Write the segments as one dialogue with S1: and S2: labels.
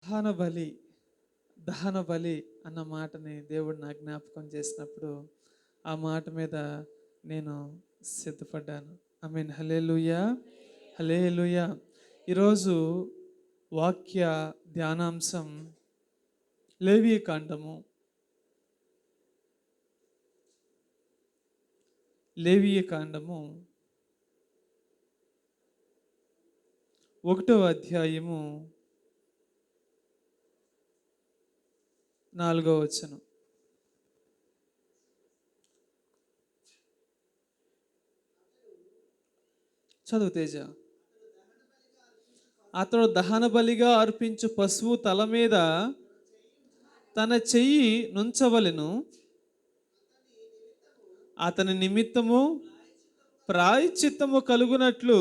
S1: దహన బలి దహన బలి అన్న మాటని దేవుడు నా జ్ఞాపకం చేసినప్పుడు ఆ మాట మీద నేను సిద్ధపడ్డాను. ఆమేన్. హల్లెలూయా, హల్లెలూయా. ఈరోజు వాక్య ధ్యానాంశం లేవియ కాండము, లేవియ కాండము 1వ అధ్యాయము 4వ వచనం. చదువు తేజ. అతడు దహన బలిగా అర్పించు పశువు తల మీద తన చెయ్యి నుంచవలెను. అతని నిమిత్తము ప్రాయశ్చిత్తము కలుగునట్లు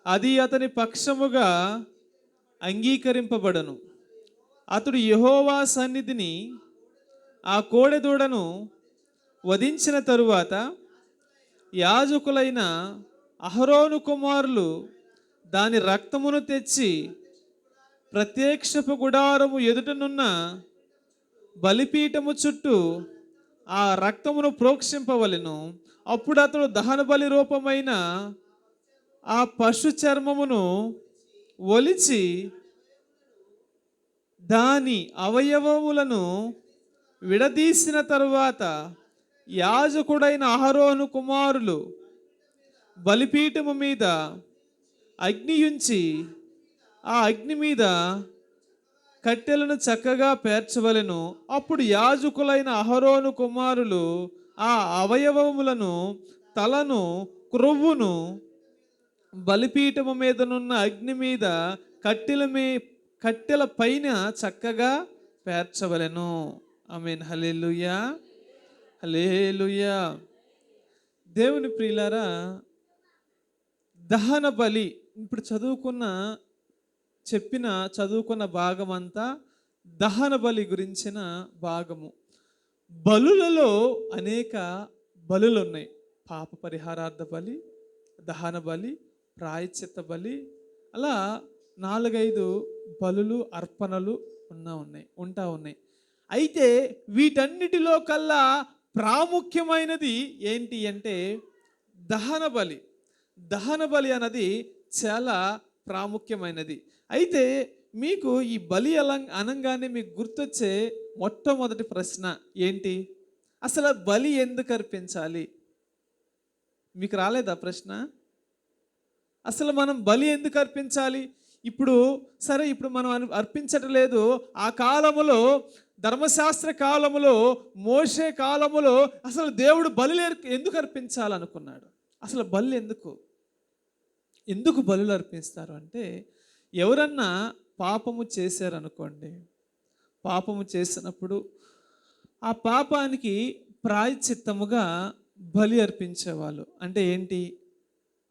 S1: అది అతని పక్షముగా అంగీకరింపబడను. అతడు యెహోవా సన్నిధిని ఆ కోడెదూడను వధించిన తరువాత యాజకులైన అహరోను కుమారులు దాని రక్తమును తెచ్చి ప్రత్యక్షపు గుడారము ఎదుటనున్న బలిపీఠము చుట్టూ ఆ రక్తమును ప్రోక్షింపవలెను. అప్పుడు అతడు దహన బలి రూపమైన ఆ పశు చర్మమును ఒలిచి దాని అవయవములను విడదీసిన తరువాత యాజకుడైన అహరోను కుమారులు బలిపీఠము మీద అగ్నియుంచి ఆ అగ్ని మీద కట్టెలను చక్కగా పేర్చవలెను. అప్పుడు యాజకులైన అహరోను కుమారులు ఆ అవయవములను, తలను, క్రొవ్వును బలిపీఠము మీదనున్న అగ్ని మీద కట్టెల పైన చక్కగా పేర్చవలెను. ఆమేన్. హల్లెలూయా, హల్లెలూయా. దేవుని ప్రియులారా, దహన బలి ఇప్పుడు చదువుకున్న భాగం అంతా దహన బలి గురించిన భాగము. బలులలో అనేక బలులు ఉన్నాయి. పాప పరిహారార్థ బలి, దహన బలి, ప్రాయశ్చిత్త బలి, అలా 4-5 బలులు, అర్పణలు ఉంటా ఉన్నాయి. అయితే వీటన్నిటిలో కల్లా ప్రాముఖ్యమైనది ఏంటి అంటే దహన బలి. దహన బలి అన్నది చాలా ప్రాముఖ్యమైనది. అయితే మీకు ఈ బలి అనంగానే మీకు గుర్తొచ్చే మొట్టమొదటి ప్రశ్న ఏంటి? అసలు బలి ఎందుకు అర్పించాలి? మీకు రాలేదా ప్రశ్న? అసలు మనం బలి ఎందుకు అర్పించాలి? ఇప్పుడు మనం అర్పించటం లేదు. ఆ కాలములో, ధర్మశాస్త్ర కాలములో, మోషే కాలములో అసలు దేవుడు బలి ఎందుకు అర్పించాలనుకున్నాడు? అసలు బలి ఎందుకు బలులు అర్పిస్తారు అంటే, ఎవరన్నా పాపము చేశారనుకోండి, పాపము చేసినప్పుడు ఆ పాపానికి ప్రాయశ్చిత్తముగా బలి అర్పించేవాళ్ళు. అంటే ఏంటి?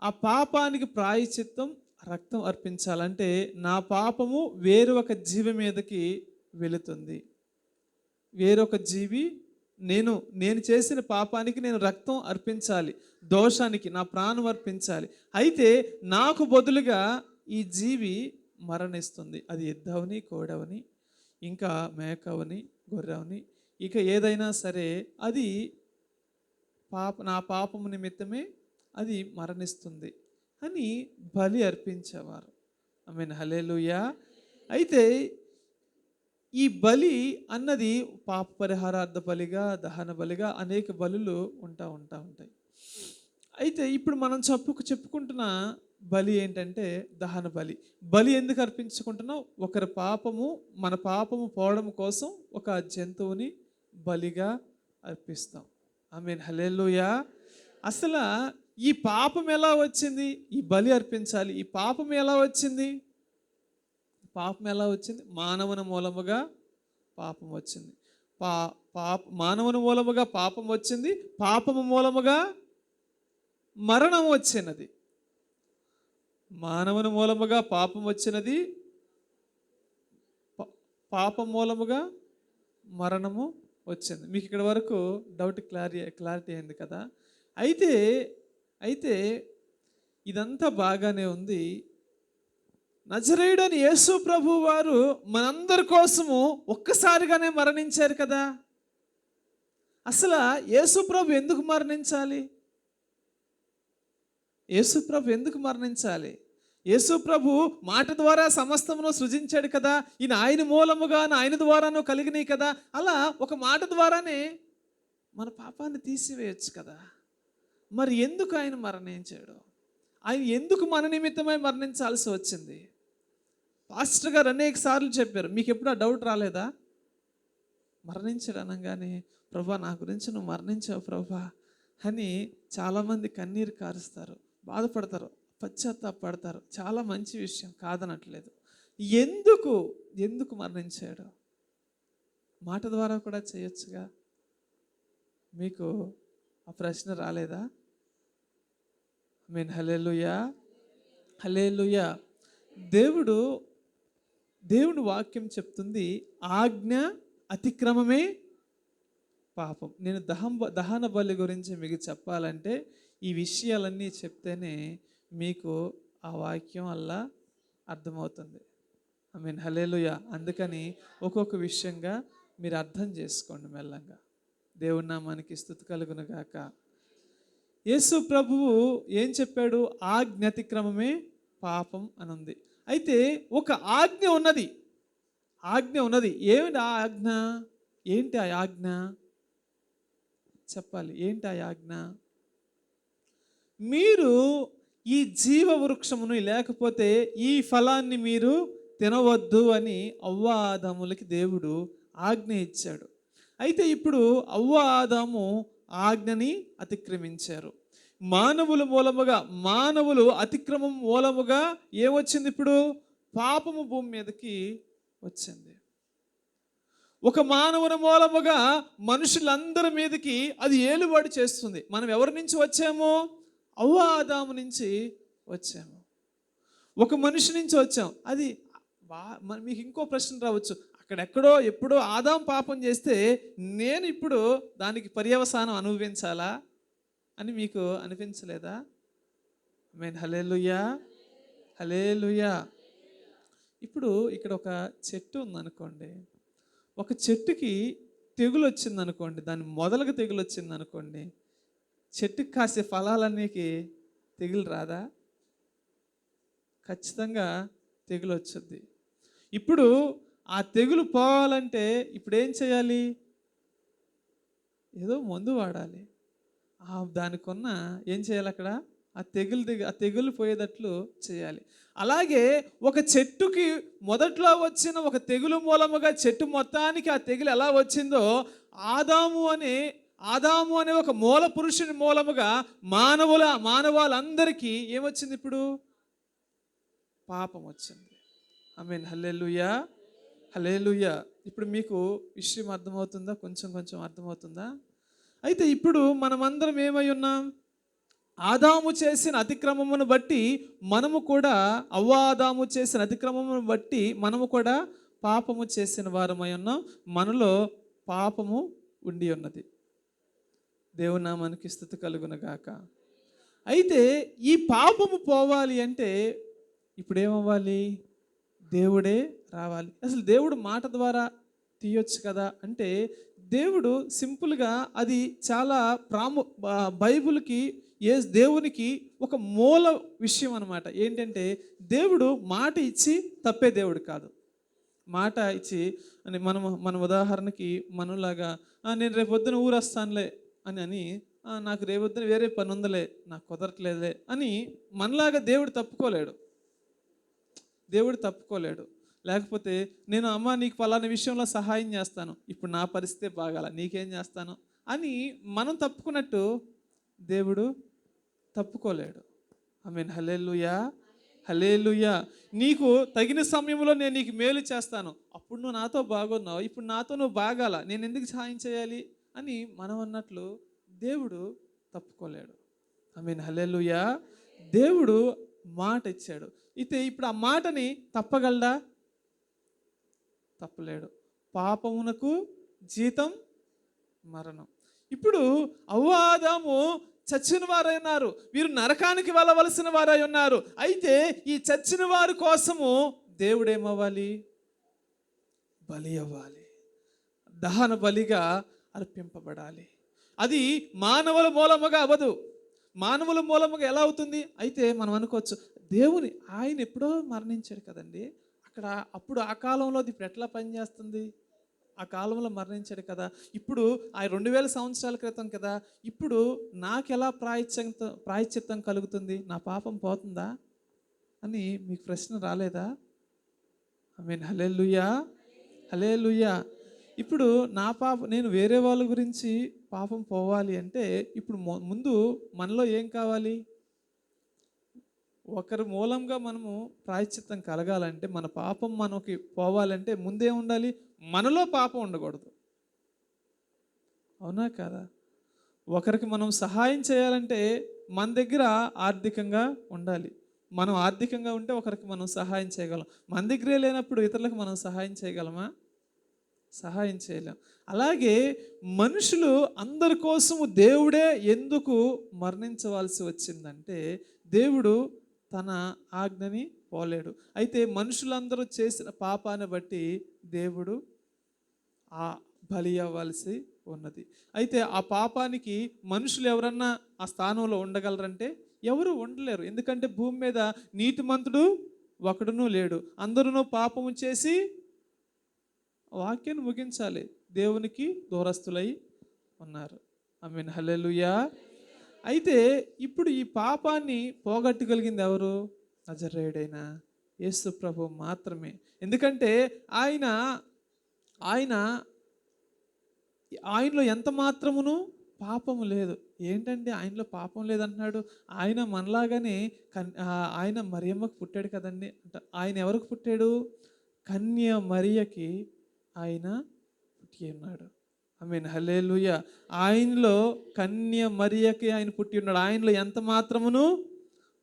S1: ఆ పాపానికి ప్రాయశ్చిత్తం రక్తం అర్పించాలంటే నా పాపము వేరొక జీవి మీదకి వెళుతుంది. వేరొక జీవి నేను చేసిన పాపానికి నేను రక్తం అర్పించాలి, దోషానికి నా ప్రాణం అర్పించాలి. అయితే నాకు బదులుగా ఈ జీవి మరణిస్తుంది. అది ఎద్దవని, కోడవని, ఇంకా మేకవని, గొర్రెవని, ఇక ఏదైనా సరే అది నా పాపము నిమిత్తమే అది మరణిస్తుంది అని బలి అర్పించేవారు. ఆమేన్. హల్లెలూయా. అయితే ఈ బలి అన్నది పాప పరిహారార్థ బలిగా, దహన బలిగా అనేక బలులు ఉంటాయి. అయితే ఇప్పుడు మనం చెప్పుకుంటున్న బలి ఏంటంటే దహన బలి. బలి ఎందుకు అర్పించుకుంటున్నాం? మన పాపము పోవడం కోసం ఒక జంతువుని బలిగా అర్పిస్తాం. ఆమేన్. హల్లెలూయా. అసలు ఈ పాపం ఎలా వచ్చింది? ఈ బలి అర్పించాలి. ఈ పాపం ఎలా వచ్చింది? మానవుని మూలముగా పాపం వచ్చింది. మానవుని మూలముగా పాపం వచ్చింది. పాపము మూలముగా మరణం వచ్చినది. మానవుని మూలముగా పాపం వచ్చినది, పాపం మూలముగా మరణము వచ్చింది. మీకు ఇక్కడ వరకు డౌట్ క్లారిటీ అయింది కదా? అయితే ఇదంతా బాగానే ఉంది. నజరేయుడని యేసు ప్రభు వారు మనందరి కోసము ఒక్కసారిగానే మరణించారు కదా. అసలు యేసు ప్రభు ఎందుకు మరణించాలి? యేసు ప్రభు ఎందుకు మరణించాలి? యేసు ప్రభు మాట ద్వారా సమస్తమును సృజించాడు కదా. ఈయన ఆయన మూలముగా ఆయన ద్వారాను కలిగినాయి కదా. అలా ఒక మాట ద్వారానే మన పాపాన్ని తీసివేయచ్చు కదా. మరి ఎందుకు ఆయన మరణించాడు? ఆయన ఎందుకు మన నిమిత్తమై మరణించాల్సి వచ్చింది? పాస్టర్ గారు అనేక సార్లు చెప్పారు. మీకు ఎప్పుడు ఆ డౌట్ రాలేదా? మరణించాడు అనగానే, ప్రభా నా గురించి నువ్వు మరణించావు ప్రభా అని చాలామంది కన్నీరు కారుస్తారు, బాధపడతారు, పశ్చాత్తాపడతారు. చాలా మంచి విషయం, కాదనట్లేదు. ఎందుకు ఎందుకు మరణించాడు? మాట ద్వారా కూడా చేయొచ్చుగా. మీకు ఆ ప్రశ్న రాలేదా? మీన్ హల్లెలూయా, హల్లెలూయా. దేవుడు వాక్యం చెప్తుంది, ఆజ్ఞ అతిక్రమమే పాపం. నేను దహన బలి గురించి మీకు చెప్పాలంటే ఈ విషయాలన్నీ చెప్తేనే మీకు ఆ వాక్యం వల్ల అర్థమవుతుంది. ఐ మీన్ హల్లెలూయా. అందుకని ఒక్కొక్క విషయంగా మీరు అర్థం చేసుకోండి మెల్లంగా. దేవుని నామానికి స్తుతి కలుగును గాక. యేసు ప్రభువు ఏం చెప్పాడు? ఆజ్ఞ అతిక్రమమే పాపం అని ఉంది. అయితే ఒక ఆజ్ఞ ఉన్నది, ఏమిటి ఆ ఆజ్ఞ? ఏంటి ఆ ఆజ్ఞ? చెప్పాలి. ఏంటి ఆ ఆజ్ఞ? మీరు ఈ జీవ వృక్షమును, లేకపోతే ఈ ఫలాన్ని మీరు తినవద్దు అని అవ్వ ఆదాములకి దేవుడు ఆజ్ఞ ఇచ్చాడు. అయితే ఇప్పుడు అవ్వ ఆదాము ఆజ్ఞని అతిక్రమించారు. మానవులు అతిక్రమం మూలముగా ఏమొచ్చింది? ఇప్పుడు పాపము భూమి మీదకి వచ్చింది. ఒక మానవుని మూలముగా మనుషులందరి మీదకి అది ఏలుబడి చేస్తుంది. మనం ఎవరి నుంచి వచ్చామో? అవ్వ ఆదాము నుంచి వచ్చాము. ఒక మనిషి నుంచి వచ్చాం. అది మీకు ఇంకో ప్రశ్న రావచ్చు, అక్కడెక్కడో ఎప్పుడో ఆదాం పాపం చేస్తే నేను ఇప్పుడు దానికి పర్యవసానం అనుభవించాలా అని మీకు అనిపించలేదా? ఆమేన్ హల్లెలూయా, హల్లెలూయా. ఇప్పుడు ఇక్కడ ఒక చెట్టు ఉందనుకోండి, ఒక చెట్టుకి తెగులు వచ్చిందనుకోండి, దాని మొదలుగా తెగులు వచ్చిందనుకోండి, చెట్టుకి కాసే ఫలాలన్నీకి తెగులు రాదా? ఖచ్చితంగా తెగులు వచ్చుద్ది. ఇప్పుడు ఆ తెగులు పోవాలంటే ఇప్పుడు ఏం చేయాలి? ఏదో మందు వాడాలి. దానికున్న ఏం చేయాలి? అక్కడ ఆ తెగులు పోయేటట్లు చేయాలి. అలాగే ఒక చెట్టుకి మొదట్లో వచ్చిన ఒక తెగులు మూలముగా చెట్టు మొత్తానికి ఆ తెగులు ఎలా వచ్చిందో, ఆదాము అనే ఒక మూల పురుషుని మూలముగా మానవాళ్ళందరికీ ఏమొచ్చింది? ఇప్పుడు పాపం వచ్చింది. ఆమేన్ హల్లెలూయా, హల్లెలూయా. ఇప్పుడు మీకు విషయం అర్థమవుతుందా? కొంచెం అర్థమవుతుందా? అయితే ఇప్పుడు మనమందరం ఏమై ఉన్నాం? ఆదాము చేసిన అతిక్రమమును బట్టి మనము కూడా, ఆదాము చేసిన అతిక్రమమును బట్టి మనము కూడా పాపము చేసిన వారమై ఉన్నాం. మనలో పాపము ఉండి ఉన్నది. దేవుని నామానికి స్తుతి కలుగును గాక. అయితే ఈ పాపము పోవాలి అంటే ఇప్పుడు ఏమవ్వాలి? దేవుడే రావాలి. అసలు దేవుడు మాట ద్వారా తీయొచ్చు కదా అంటే, దేవుడు సింపుల్గా అది చాలా బైబిల్కి దేవునికి ఒక మూల విషయం అన్నమాట. ఏంటంటే దేవుడు మాట ఇచ్చి తప్పే దేవుడు కాదు. మాట ఇచ్చి అని మన ఉదాహరణకి మనలాగా నేను రేపొద్దున ఊరొస్తానులే అని నాకు రేపొద్దున వేరే పని ఉందలే, నాకు కుదరట్లేదులే అని మనలాగా దేవుడు తప్పుకోలేడు. లేకపోతే నేను అమ్మ నీకు పలానా విషయంలో సహాయం చేస్తాను, ఇప్పుడు నా పరిస్థితే బాగాల, నీకేం చేస్తాను అని మనం తప్పుకున్నట్టు దేవుడు తప్పుకోలేడు. ఆమేన్ హల్లెలూయా, హల్లెలూయా. నీకు తగిన సమయంలో నేను నీకు మేలు చేస్తాను, అప్పుడు నువ్వు నాతో బాగున్నావు, ఇప్పుడు నాతో నువ్వు బాగాల, నేను ఎందుకు సహాయం చేయాలి అని మనం అన్నట్లు దేవుడు తప్పుకోలేడు. ఆమేన్ హల్లెలూయా. దేవుడు మాట ఇచ్చాడు. అయితే ఇప్పుడు ఆ మాటని తప్పగలడా? తప్పలేడు. పాపమునకు జీతం మరణం. ఇప్పుడు ఆదాము చచ్చిన వారై ఉన్నారు, వీరు నరకానికి వెళ్ళవలసిన వారై ఉన్నారు. అయితే ఈ చచ్చిన వారి కోసము దేవుడు ఏమవ్వాలి? బలి అవ్వాలి, దహన బలిగా అర్పింపబడాలి. అది మానవుల మూలముగా అవ్వదు. మానవుల మూలముగా ఎలా అవుతుంది? అయితే మనం అనుకోవచ్చు, దేవుని ఆయన ఎప్పుడో మరణించాడు కదండి, అక్కడ అప్పుడు ఆ కాలంలో అది ఇప్పుడు ఎట్లా పనిచేస్తుంది? ఆ కాలంలో మరణించాడు కదా, ఇప్పుడు ఆ 2000 సంవత్సరాల క్రితం కదా, ఇప్పుడు నాకెలా ప్రాయశ్చిత్తం కలుగుతుంది? నా పాపం పోతుందా అని మీకు ప్రశ్న రాలేదా? ఆమేన్, హల్లెలూయా, హల్లెలూయా. ఇప్పుడు నేను వేరే వాళ్ళ గురించి పాపం పోవాలి అంటే ఇప్పుడు ముందు మనలో ఏం కావాలి? ఒకరి మూలంగా మనము ప్రాయశ్చిత్తం కలగాలంటే, మన పాపం మనకి పోవాలంటే ముందే ఉండాలి, మనలో పాపం ఉండకూడదు. అవునా కదా? ఒకరికి మనం సహాయం చేయాలంటే మన దగ్గర ఆర్థికంగా ఉండాలి. మనం ఆర్థికంగా ఉంటే ఒకరికి మనం సహాయం చేయగలం. మన దగ్గరే లేనప్పుడు ఇతరులకు మనం సహాయం చేయగలమా? సహాయం చేయలేం. అలాగే మనుషులు అందరి కోసము దేవుడే ఎందుకు మరణించవలసి వచ్చిందంటే, దేవుడు తన ఆజ్ఞని పోలేడు. అయితే మనుషులందరూ చేసిన పాపాన్ని బట్టి దేవుడు ఆ బలి అవ్వాల్సి ఉన్నది. అయితే ఆ పాపానికి మనుషులు ఎవరన్నా ఆ స్థానంలో ఉండగలరంటే ఎవరు ఉండలేరు. ఎందుకంటే భూమి మీద నీతిమంతుడు ఒకడునూ లేడు, అందరూ పాపము చేసి వాక్యాన్ని ముగించాలి, దేవునికి దూరస్తులై ఉన్నారు. ఆమేన్, హల్లెలూయా. అయితే ఇప్పుడు ఈ పాపాన్ని పోగొట్టగలిగింది ఎవరు? నజరేయుడైన యేసు ప్రభు మాత్రమే. ఎందుకంటే ఆయన ఆయన ఆయనలో ఎంత మాత్రమును పాపము లేదు. ఏంటంటే ఆయనలో పాపం లేదంటున్నాడు? ఆయన మనలాగానే ఆయన మరియమ్మకు పుట్టాడు కదండి. ఆయన ఎవరికి పుట్టాడు? కన్య మరియకి ఆయన పుట్టి ఉన్నాడు. ఆమేన్, హల్లెలూయా. ఆయనలో కన్య మరియకి ఆయన పుట్టి ఉన్నాడు. ఆయనలో ఎంత మాత్రమును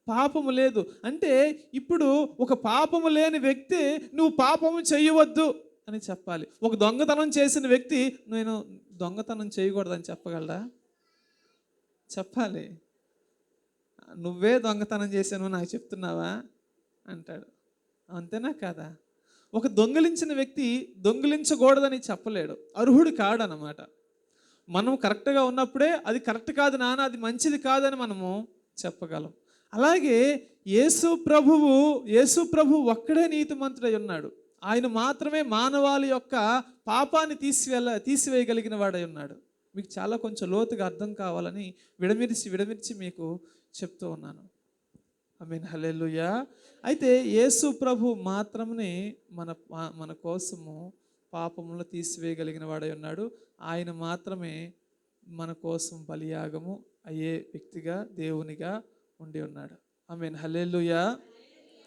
S1: పాపము లేదు. అంటే ఇప్పుడు ఒక పాపము లేని వ్యక్తి నువ్వు పాపము చేయవద్దు అని చెప్పాలి. ఒక దొంగతనం చేసిన వ్యక్తి నేను దొంగతనం చేయకూడదని చెప్పగలరా? చెప్పాలి. నువ్వే దొంగతనం చేశాను నాకు చెప్తున్నావా అంటాడు. అంతేనా కాదా? ఒక దొంగిలించిన వ్యక్తి దొంగిలించకూడదని చెప్పలేడు, అర్హుడు కాడనమాట. మనం కరెక్ట్గా ఉన్నప్పుడే అది కరెక్ట్ కాదు నాన్న, అది మంచిది కాదని మనము చెప్పగలం. అలాగే యేసు ప్రభు ఒక్కడే నీతిమంతుడై ఉన్నాడు. ఆయన మాత్రమే మానవాళి యొక్క పాపాన్ని తీసివేయగలిగిన వాడై ఉన్నాడు. మీకు చాలా కొంచెం లోతుగా అర్థం కావాలని విడమిర్చి మీకు చెప్తూ ఉన్నాను. ఆమేన్, హల్లెలూయా. అయితే యేసు ప్రభు మాత్రమే మన కోసము పాపములను తీసివేయగలిగిన వాడై ఉన్నాడు. ఆయన మాత్రమే మన కోసం బలియాగము అయ్యే వ్యక్తిగా దేవునిగా ఉండి ఉన్నాడు. ఆమేన్, హల్లెలూయా.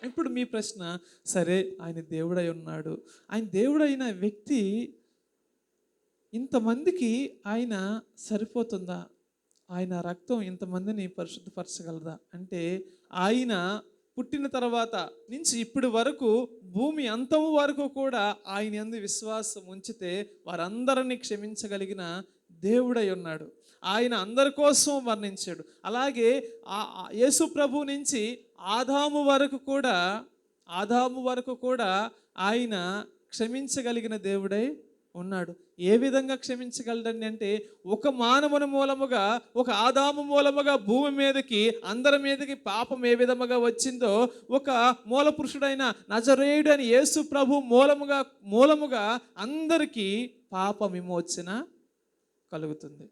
S1: ఇప్పుడు మీ ప్రశ్న, సరే ఆయన దేవుడై ఉన్నాడు, ఆయన దేవుడైన వ్యక్తి ఇంతమందికి ఆయన సరిపోతుందా? ఆయన రక్తం ఇంతమందిని పరిశుద్ధపరచగలదా అంటే, ఆయన పుట్టిన తర్వాత నుంచి ఇప్పటి వరకు భూమి అంతం వరకు కూడా ఆయన యందు విశ్వాసం ఉంచితే వారందరినీ క్షమించగలిగిన దేవుడై ఉన్నాడు. ఆయన అందరి కోసం వర్ణించాడు. అలాగే యేసు ప్రభు నుంచి ఆదాము వరకు కూడా ఆయన క్షమించగలిగిన దేవుడై ఉన్నాడు. ఏ విధంగా క్షమించగలడండి అంటే, ఒక మానవుని మూలముగా, ఒక ఆదాము మూలముగా భూమి మీదకి అందరి మీదకి పాపం ఏ విధముగా వచ్చిందో, ఒక మూల పురుషుడైన నజరేయుడైన యేసు ప్రభు మూలముగా అందరికీ పాప విమోచన కలుగుతుంది.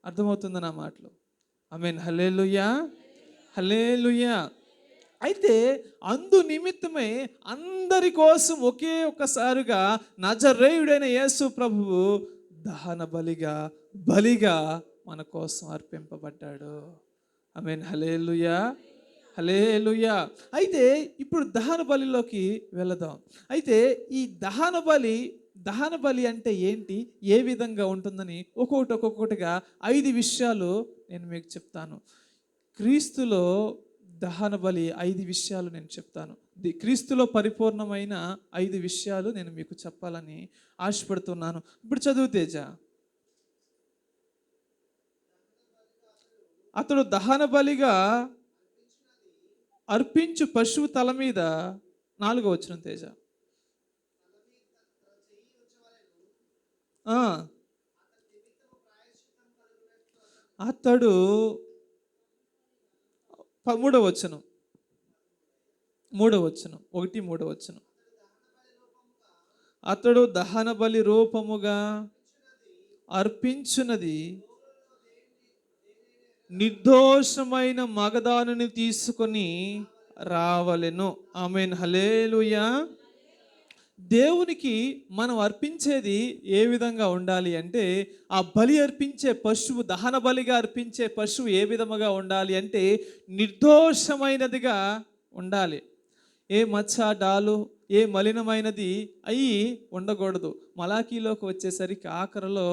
S1: అర్థమవుతుంది నా మాటలు? ఆమేన్, హల్లెలూయా, హల్లెలూయా. అయితే అందు నిమిత్తమే అందరి కోసం ఒకే ఒక్కసారిగా నజరేయుడైన యేసు ప్రభువు దహన బలిగా మన కోసం అర్పింపబడ్డాడు. ఆమేన్, హల్లెలూయా, హల్లెలూయా. అయితే ఇప్పుడు దహన బలిలోకి వెళదాం. అయితే ఈ దహన బలి అంటే ఏంటి, ఏ విధంగా ఉంటుందని ఒక్కొక్కటిగా 5 విషయాలు నేను మీకు చెప్తాను. క్రీస్తులో దహన బలి 5 విషయాలు నేను చెప్తాను. క్రీస్తులో పరిపూర్ణమైన 5 విషయాలు నేను మీకు చెప్పాలని ఆశపడుతున్నాను. ఇప్పుడు చదువు తేజ. అతడు దహన బలిగా అర్పించు పశువు తల మీద, 4వ వచనం తేజ. అతడు 3వ వచనం, 3వ వచనం, 1-3వ వచనం. అతడు దహన బలి రూపముగా అర్పించున్నది నిర్దోషమైన మగదానుని తీసుకొని రావలెను. ఆమేన్, హల్లెలూయా. దేవునికి మనం అర్పించేది ఏ విధంగా ఉండాలి అంటే, ఆ బలి అర్పించే పశువు, దహన బలిగా అర్పించే పశువు ఏ విధముగా ఉండాలి అంటే నిర్దోషమైనదిగా ఉండాలి. ఏ మచ్చ డాలు, ఏ మలినమైనది అయి ఉండకూడదు. మలాకీలోకి వచ్చేసరికి ఆఖరిలో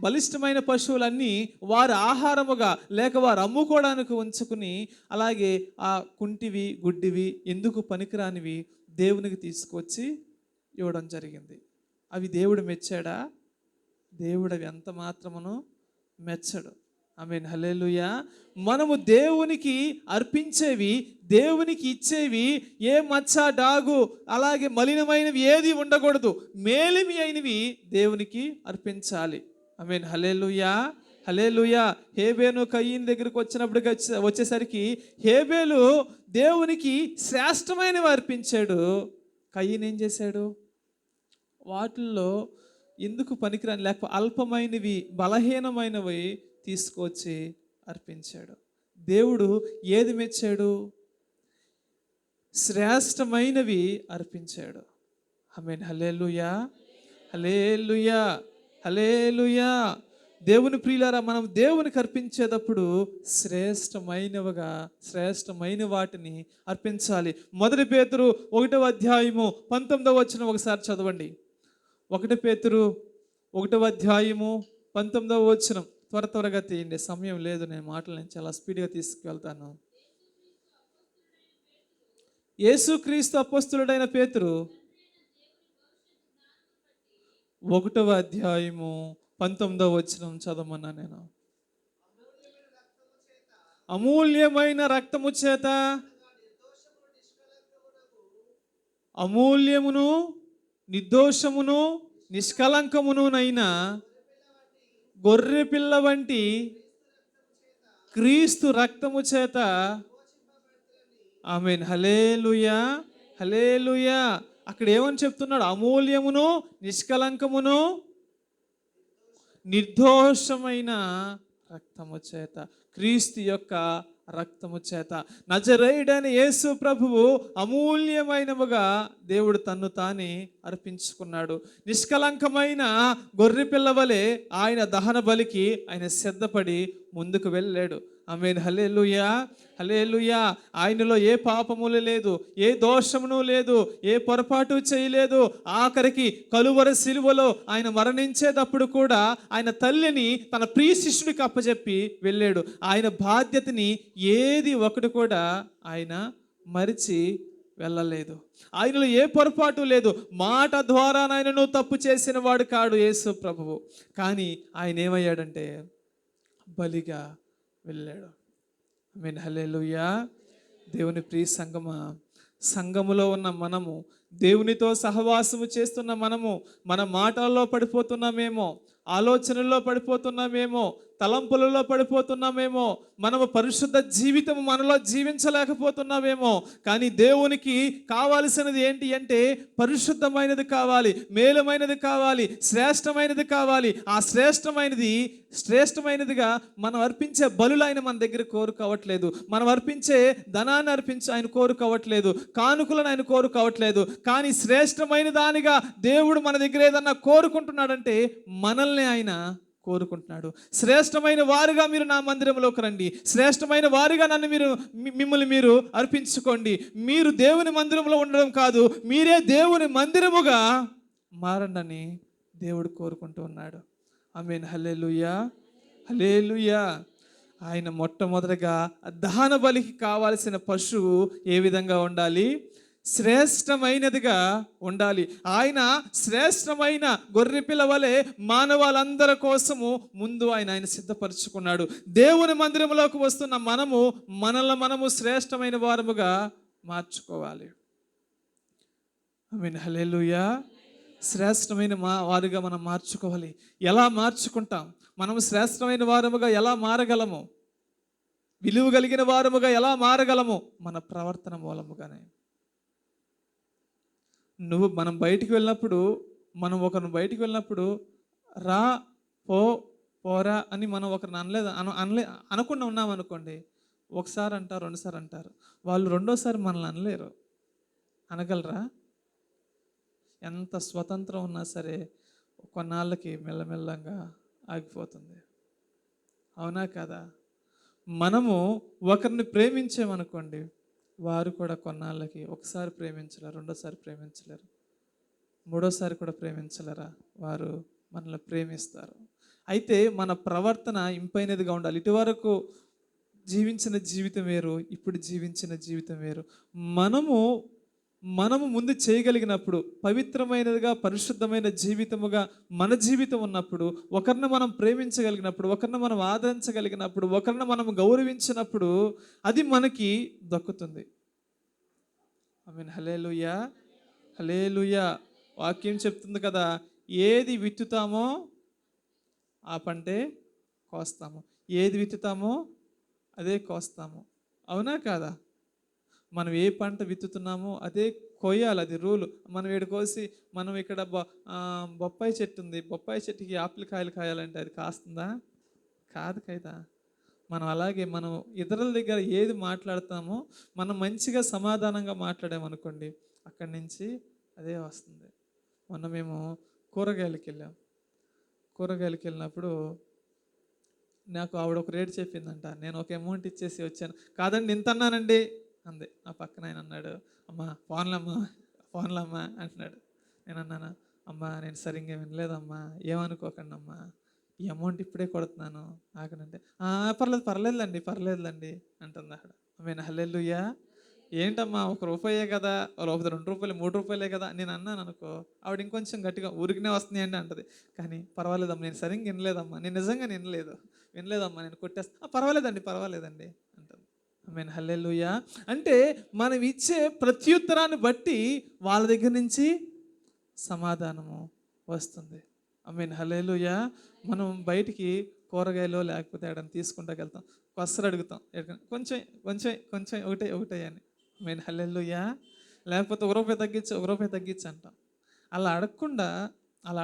S1: బలిష్టమైన పశువులన్నీ వారి ఆహారముగా లేక వారు అమ్ముకోవడానికి ఉంచుకుని, అలాగే ఆ కుంటివి గుడ్డివి ఎందుకు పనికిరానివి దేవునికి తీసుకొచ్చి ఇవ్వడం జరిగింది. అవి దేవుడు మెచ్చాడా? దేవుడు అవి ఎంత మాత్రమును మెచ్చడు. ఆమేన్, హల్లెలూయా. మనము దేవునికి అర్పించేవి, దేవునికి ఇచ్చేవి ఏ మచ్చ డాగు అలాగే మలినమైనవి ఏది ఉండకూడదు. మేలిమి అయినవి దేవునికి అర్పించాలి. ఆమేన్, హల్లెలూయా, హల్లెలూయా. హేబేలు కయీను దగ్గరికి వచ్చేసరికి హేబేలు దేవునికి శ్రేష్టమైనవి అర్పించాడు. కయీను ఏం చేశాడు? వాటిల్లో ఎందుకు పనికిరాని లేకపోతే అల్పమైనవి, బలహీనమైనవి తీసుకొచ్చి అర్పించాడు. దేవుడు ఏది మెచ్చాడు? శ్రేష్టమైనవి అర్పించాడు. ఆమేన్, హల్లెలూయా, హల్లెలూయా, హల్లెలూయా. దేవుని ప్రియులారా, మనం దేవునికి అర్పించేటప్పుడు శ్రేష్టమైన వాటిని అర్పించాలి. 1 పేతురు 1వ అధ్యాయము 19వ వచనం ఒకసారి చదవండి. 1 పేతురు 1వ అధ్యాయము 19వ వచనం. త్వరగా తీయండి, సమయం లేదు. నేను చాలా స్పీడ్గా తీసుకువెళ్తాను. యేసుక్రీస్తు అపోస్తలుడైన పేతురు 1వ అధ్యాయము 19వ వచనం చదవమన్నా నేను. అమూల్యమైన రక్తము చేత, అమూల్యమును నిర్దోషమును నిష్కలంకమునునైనా గొర్రె పిల్ల వంటి క్రీస్తు రక్తము చేత. ఆమేన్, హల్లెలూయా, హల్లెలూయా. అక్కడ ఏమని చెప్తున్నాడు? అమూల్యమును నిష్కలంకమును నిర్దోషమైన రక్తము చేత, క్రీస్తు యొక్క రక్తము చేత. నజరేయుడైన యేసు ప్రభువు అమూల్యమైనవిగా దేవుడు తన్ను తానే అర్పించుకున్నాడు. నిష్కలంకమైన గొర్రె పిల్లవలే ఆయన దహన బలికి ఆయన సిద్ధపడి ముందుకు వెళ్ళాడు. ఆమేన్, హల్లెలూయా, హల్లెలూయా. ఆయనలో ఏ పాపములు లేదు, ఏ దోషమును లేదు, ఏ పొరపాటు చేయలేదు. ఆఖరికి కలువరి సిలువలో ఆయన మరణించేటప్పుడు కూడా ఆయన తల్లిని తన ప్రియ శిష్యుడికి అప్పచెప్పి వెళ్ళాడు. ఆయన బాధ్యతని ఏది ఒకటి కూడా ఆయన మరిచి వెళ్ళలేదు. ఆయనలో ఏ పొరపాటు లేదు. మాట ద్వారా ఆయనను తప్పు చేసిన వాడు కాడు యేసు ప్రభువు. కానీ ఆయన ఏమయ్యాడంటే బలిగా వెళ్ళాడు. ఆమేన్, హల్లెలూయా. దేవుని ప్రియ సంఘములో ఉన్న మనము, దేవునితో సహవాసము చేస్తున్న మనము, మన మాటల్లో పడిపోతున్నామేమో, ఆలోచనల్లో పడిపోతున్నామేమో, తలంపులలో పడిపోతున్నామేమో, మనము పరిశుద్ధ జీవితం మనలో జీవించలేకపోతున్నామేమో. కానీ దేవునికి కావాల్సినది ఏంటి అంటే పరిశుద్ధమైనది కావాలి, మేలుమైనది కావాలి, శ్రేష్టమైనది కావాలి. ఆ శ్రేష్టమైనదిగా మనం అర్పించే బలులు ఆయన మన దగ్గర కోరుకోవట్లేదు. మనం అర్పించే ధనాన్ని ఆయన కోరుకోవట్లేదు, కానుకలను ఆయన కోరుకోవట్లేదు. కానీ శ్రేష్టమైన దానిగా దేవుడు మన దగ్గర ఏదన్నా కోరుకుంటున్నాడంటే మనల్ని ఆయన కోరుకుంటున్నాడు. శ్రేష్టమైన వారుగా మీరు నా మందిరంలోకి రండి, శ్రేష్టమైన వారుగా మిమ్మల్ని మీరు అర్పించుకోండి. మీరు దేవుని మందిరంలో ఉండడం కాదు, మీరే దేవుని మందిరముగా మారండి దేవుడు కోరుకుంటూ ఉన్నాడు. ఆమేన్, హల్లెలూయా, హల్లెలూయా. ఆయన మొట్టమొదటిగా దహన బలికి కావాల్సిన పశువు ఏ విధంగా ఉండాలి? శ్రేష్టమైనదిగా ఉండాలి. ఆయన శ్రేష్టమైన గొర్రెపిల్ల వలె మానవాళందరి కోసము ముందు ఆయన సిద్ధపరచుకున్నాడు. దేవుని మందిరంలోకి వస్తున్న మనము శ్రేష్టమైన వారముగా మార్చుకోవాలి. ఆమేన్, హల్లెలూయా. శ్రేష్టమైన వారుగా మనం మార్చుకోవాలి. ఎలా మార్చుకుంటాం? మనము శ్రేష్టమైన వారముగా ఎలా మారగలము? విలువ కలిగిన వారముగా ఎలా మారగలము? మన ప్రవర్తన మూలముగానే. మనం బయటికి వెళ్ళినప్పుడు, మనం ఒకరిని బయటికి వెళ్ళినప్పుడు రా, పోరా అని మనం ఒకరిని అనకుండా ఉన్నామనుకోండి, ఒకసారి అంటారు, రెండుసార్లు అంటారు. వాళ్ళు రెండోసారి మనల్ని అనలేరు. అనగలరా? ఎంత స్వతంత్రం ఉన్నా సరే కొన్నాళ్ళకి మెల్లమెల్లంగా ఆగిపోతుంది. అవునా కదా? మనము ఒకరిని ప్రేమించామనుకోండి, వారు కూడా కొన్నాళ్ళకి ఒకసారి ప్రేమించలేరు, రెండోసారి ప్రేమించలేరు, మూడోసారి కూడా ప్రేమించలేరా? వారు మనల్ని ప్రేమిస్తారు. అయితే మన ప్రవర్తన ఇంపైనదిగా ఉండాలి. ఇటువరకు జీవించిన జీవితం వేరు, ఇప్పుడు జీవించిన జీవితం వేరు. మనము ముందు చేయగలిగినప్పుడు, పవిత్రమైనదిగా పరిశుద్ధమైన జీవితముగా మన జీవితం ఉన్నప్పుడు, ఒకరిని మనం ప్రేమించగలిగినప్పుడు, ఒకరిని మనం ఆదరించగలిగినప్పుడు, ఒకరిని మనం గౌరవించినప్పుడు అది మనకి దక్కుతుంది. ఆమేన్, హల్లెలూయా, హల్లెలూయా. వాక్యం చెప్తుంది కదా, ఏది విత్తుతామో ఆ పంటే కోస్తాము, ఏది విత్తుతామో అదే కోస్తాము. అవునా కాదా? మనం ఏ పంట విత్తుతున్నామో అదే కొయ్యాలి, అది రూలు. మనం ఇక్కడ కోసి, మనం ఇక్కడ బొప్పాయి చెట్టు ఉంది, బొప్పాయి చెట్టుకి ఆపిల్ కాయలు కాయాలంటే అది కాస్తుందా? కాదు కదా. మనం ఇతరుల దగ్గర ఏది మాట్లాడతామో, మనం మంచిగా సమాధానంగా మాట్లాడామనుకోండి, అక్కడి నుంచి అదే వస్తుంది. మొన్న మేము కూరగాయలకి వెళ్ళినప్పుడు నాకు ఆవిడ ఒక రేటు చెప్పిందంట. నేను ఒక అమౌంట్ ఇచ్చేసి వచ్చాను. కాదండి, ఇంత అన్నానండి అంది. ఆ పక్కన ఆయన అన్నాడు, అమ్మా ఫోన్లమ్మా అంటున్నాడు. నేను అన్నాను, అమ్మా నేను సరిగ్గా వినలేదమ్మా, ఏమనుకోకండి అమ్మా, ఈ అమౌంట్ ఇప్పుడే కొడుతున్నాను ఆగనంటే, పర్లేదులండి అంటుంది ఆవిడ. ఆమేన్, హల్లెలూయా. ఏంటమ్మా, ₹1 కదా, లేకపోతే ₹2, ₹3 కదా నేను అన్నాను అనుకో, ఆవిడ ఇంకొంచెం గట్టిగా ఊరికనే వస్తున్నాయండి అంటది. కానీ పర్వాలేదమ్మా, నేను సరిగ్గా వినలేదమ్మా, నేను నిజంగా వినలేదమ్మా, నేను కొట్టేస్తా. పర్వాలేదండి అంటుంది. ఆమేన్, హల్లెలూయా. అంటే మనం ఇచ్చే ప్రత్యుత్తరాన్ని బట్టి వాళ్ళ దగ్గర నుంచి సమాధానము వస్తుంది. ఆమేన్, హల్లెలూయా. మనం బయటికి కూరగాయలు లేకపోతే ఏదైనా తీసుకుంటాకి వెళ్తాం, కొసరు అడుగుతాం, కొంచెం ఒకటే అని. ఆమేన్, హల్లెలూయా. లేకపోతే ₹1 తగ్గించు అంటాం. అలా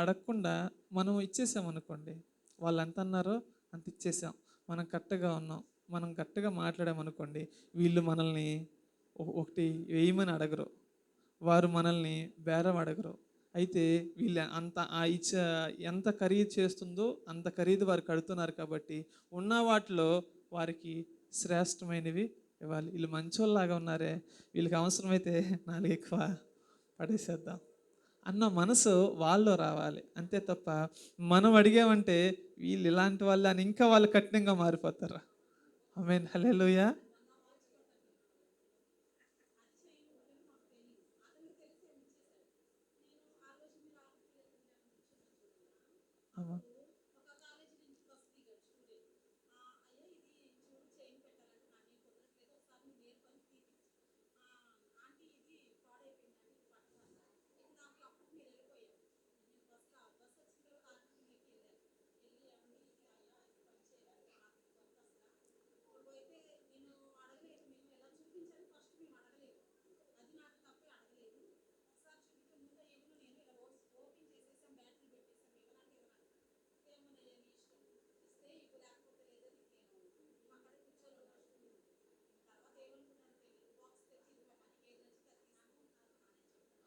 S1: అడగకుండా మనం ఇచ్చేసామనుకోండి, వాళ్ళు ఎంత అన్నారో అంత ఇచ్చేసాం, మనం కరెక్ట్గా ఉన్నాం, మనం కరెక్ట్గా మాట్లాడామనుకోండి, వీళ్ళు మనల్ని ఒకటి వేయమని అడగరు, వారు మనల్ని బేరం అడగరు. అయితే వీళ్ళు ఎంత ఖరీదు చేస్తుందో అంత ఖరీదు వారు కడుతున్నారు కాబట్టి ఉన్న వాటిలో వారికి శ్రేష్టమైనవి ఇవ్వాలి. వీళ్ళు మంచోళ్ళలాగా ఉన్నారే, వీళ్ళకి అవసరమైతే 4 ఎక్కువ పడేసేద్దాం అన్న మనసు వాళ్ళలో రావాలి. అంతే తప్ప మనం అడిగామంటే వీళ్ళు ఇలాంటి వాళ్ళు అని ఇంకా వాళ్ళు కఠినంగా మారిపోతారు. ఆమేన్, హల్లెలూయా. ఆమా.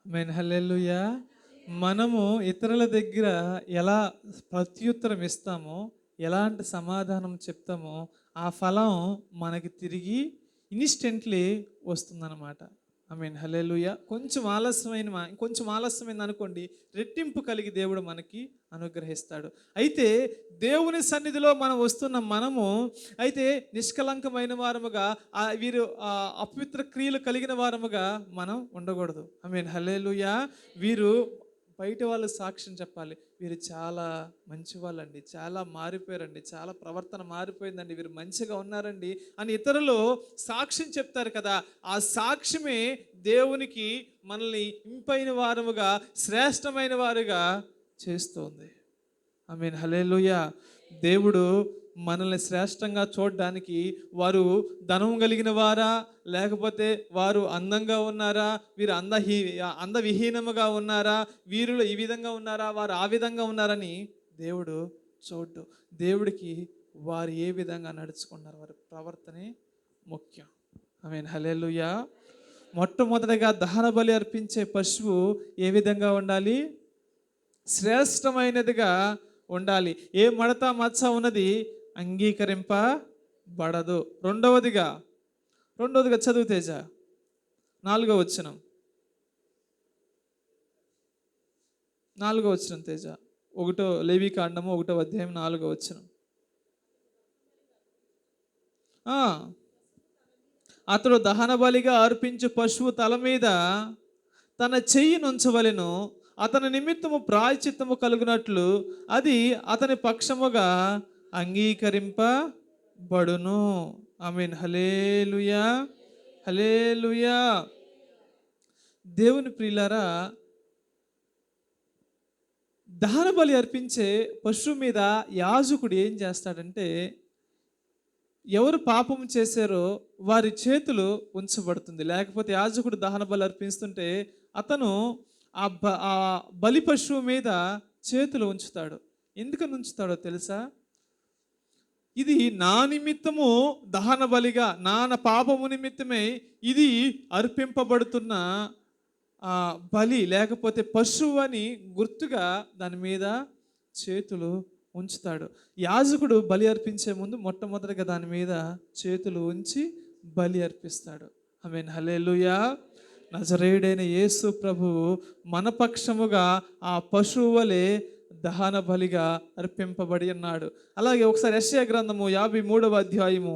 S1: ఆమేన్, హల్లెలూయా. మనము ఇతరుల దగ్గర ఎలా ప్రత్యుత్తరం ఇస్తామో, ఎలాంటి సమాధానం చెప్తామో, ఆ ఫలం మనకి తిరిగి ఇన్స్టెంట్లీ వస్తుందన్నమాట. హల్లెలూయా. కొంచెం ఆలస్యమైంది అనుకోండి, రెట్టింపు కలిగి దేవుడు మనకి అనుగ్రహిస్తాడు. అయితే దేవుని సన్నిధిలో మనం వస్తున్న మనము అయితే నిష్కలంకమైన వారముగా వీరు అపవిత్ర క్రియలు కలిగిన వారముగా మనం ఉండకూడదు. హల్లెలూయా. వీరు బయట వాళ్ళు సాక్ష్యం చెప్పాలి, వీరు చాలా మంచి వాళ్ళండి, చాలా మారిపోయారండి, చాలా ప్రవర్తన మారిపోయిందండి, వీరు మంచిగా ఉన్నారండి అని ఇతరులు సాక్ష్యం చెప్తారు కదా. ఆ సాక్ష్యమే దేవునికి మనల్ని ఇంపైన వారముగా, శ్రేష్టమైన వారుగా చేస్తుంది. హల్లెలూయా. దేవుడు మనల్ని శ్రేష్టంగా చూడడానికి వారు ధనం కలిగిన వారా, లేకపోతే వారు అందంగా ఉన్నారా, వీరు అందవిహీనముగా ఉన్నారా, వీరులు ఈ విధంగా ఉన్నారా, వారు ఆ విధంగా ఉన్నారని దేవుడు చూడ్డు. దేవుడికి వారు ఏ విధంగా నడుచుకున్నారు, వారి ప్రవర్తనే ముఖ్యం. హల్లెలూయా. మొట్టమొదటిగా దహన బలి అర్పించే పశువు ఏ విధంగా ఉండాలి? శ్రేష్టమైనదిగా ఉండాలి. ఏ మడత మచ్చ ఉన్నది అంగీకరింపబడదు. రెండవదిగా చదువు తేజ, 4వ వచనం తేజ. లేవికాండము 1వ అధ్యాయం 4వ వచనం. అతడు దహన బలిగా అర్పించు పశువు తల మీద తన చెయ్యి నుంచవలెను, అతని నిమిత్తము ప్రాయశ్చిత్తము కలుగునట్లు అది అతని పక్షముగా అంగీకరింపబడును. హల్లెలూయా. హల్లెలూయా. దేవుని ప్రియులారా, దహన బలి అర్పించే పశువు మీద యాజకుడు ఏం చేస్తాడంటే, ఎవరు పాపం చేశారో వారి చేతులు ఉంచబడుతుంది. లేకపోతే యాజకుడు దహన బలి అర్పిస్తుంటే అతను ఆ బలి పశువు మీద చేతులు ఉంచుతాడు. ఎందుకని ఉంచుతాడో తెలుసా? ఇది నా నిమిత్తము దహన బలిగా, నా పాపము నిమిత్తమే ఇది అర్పింపబడుతున్న బలి, లేకపోతే పశువు అని గుర్తుగా దాని మీద చేతులు ఉంచుతాడు. యాజకుడు బలి అర్పించే ముందు మొట్టమొదటిగా దాని మీద చేతులు ఉంచి బలి అర్పిస్తాడు. హల్లెలూయా. నజరేయుడైన యేసు ప్రభువు మన పక్షముగా ఆ పశువు వలె దహన బలిగా అర్పింపబడి ఉన్నాడు. అలాగే ఒకసారి యెషయా గ్రంథము 53వ అధ్యాయము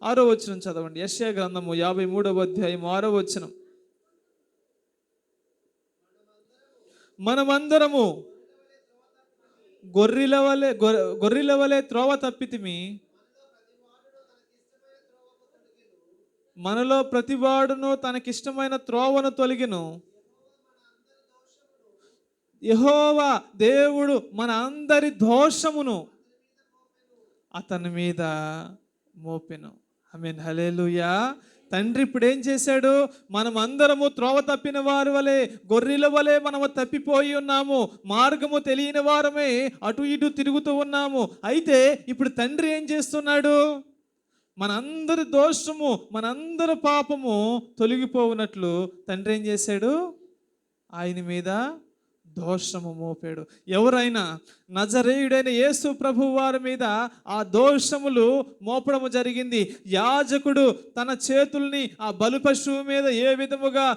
S1: 6వ వచనం చదవండి. యెషయా గ్రంథము 53వ అధ్యాయము 6వ వచనం. మనమందరము గొర్రెల వలె త్రోవ తప్పితిమి, మనలో ప్రతివాడును తనకిష్టమైన త్రోవను తొలగిను. యెహోవా దేవుడు మన అందరి దోషమును అతని మీద మోపెను. హల్లెలూయా. తండ్రి ఇప్పుడు ఏం చేశాడు? మనం అందరము త్రోవ తప్పిన వారి వలె, గొర్రెల వలె మనము తప్పిపోయి ఉన్నాము, మార్గము తెలియని వారమే అటు ఇటు తిరుగుతూ ఉన్నాము. అయితే ఇప్పుడు తండ్రి ఏం చేస్తున్నాడు? మనందరి దోషము, మనందరి పాపము తొలగిపోవునట్లు తండ్రి ఏం చేశాడు? ఆయన మీద దోషము మోపాడు. ఎవరైనా నజరేయుడైన యేసు ప్రభు వారి మీద ఆ దోషములు మోపడము జరిగింది. యాజకుడు తన చేతుల్ని ఆ బలి పశువు మీద ఏ విధముగా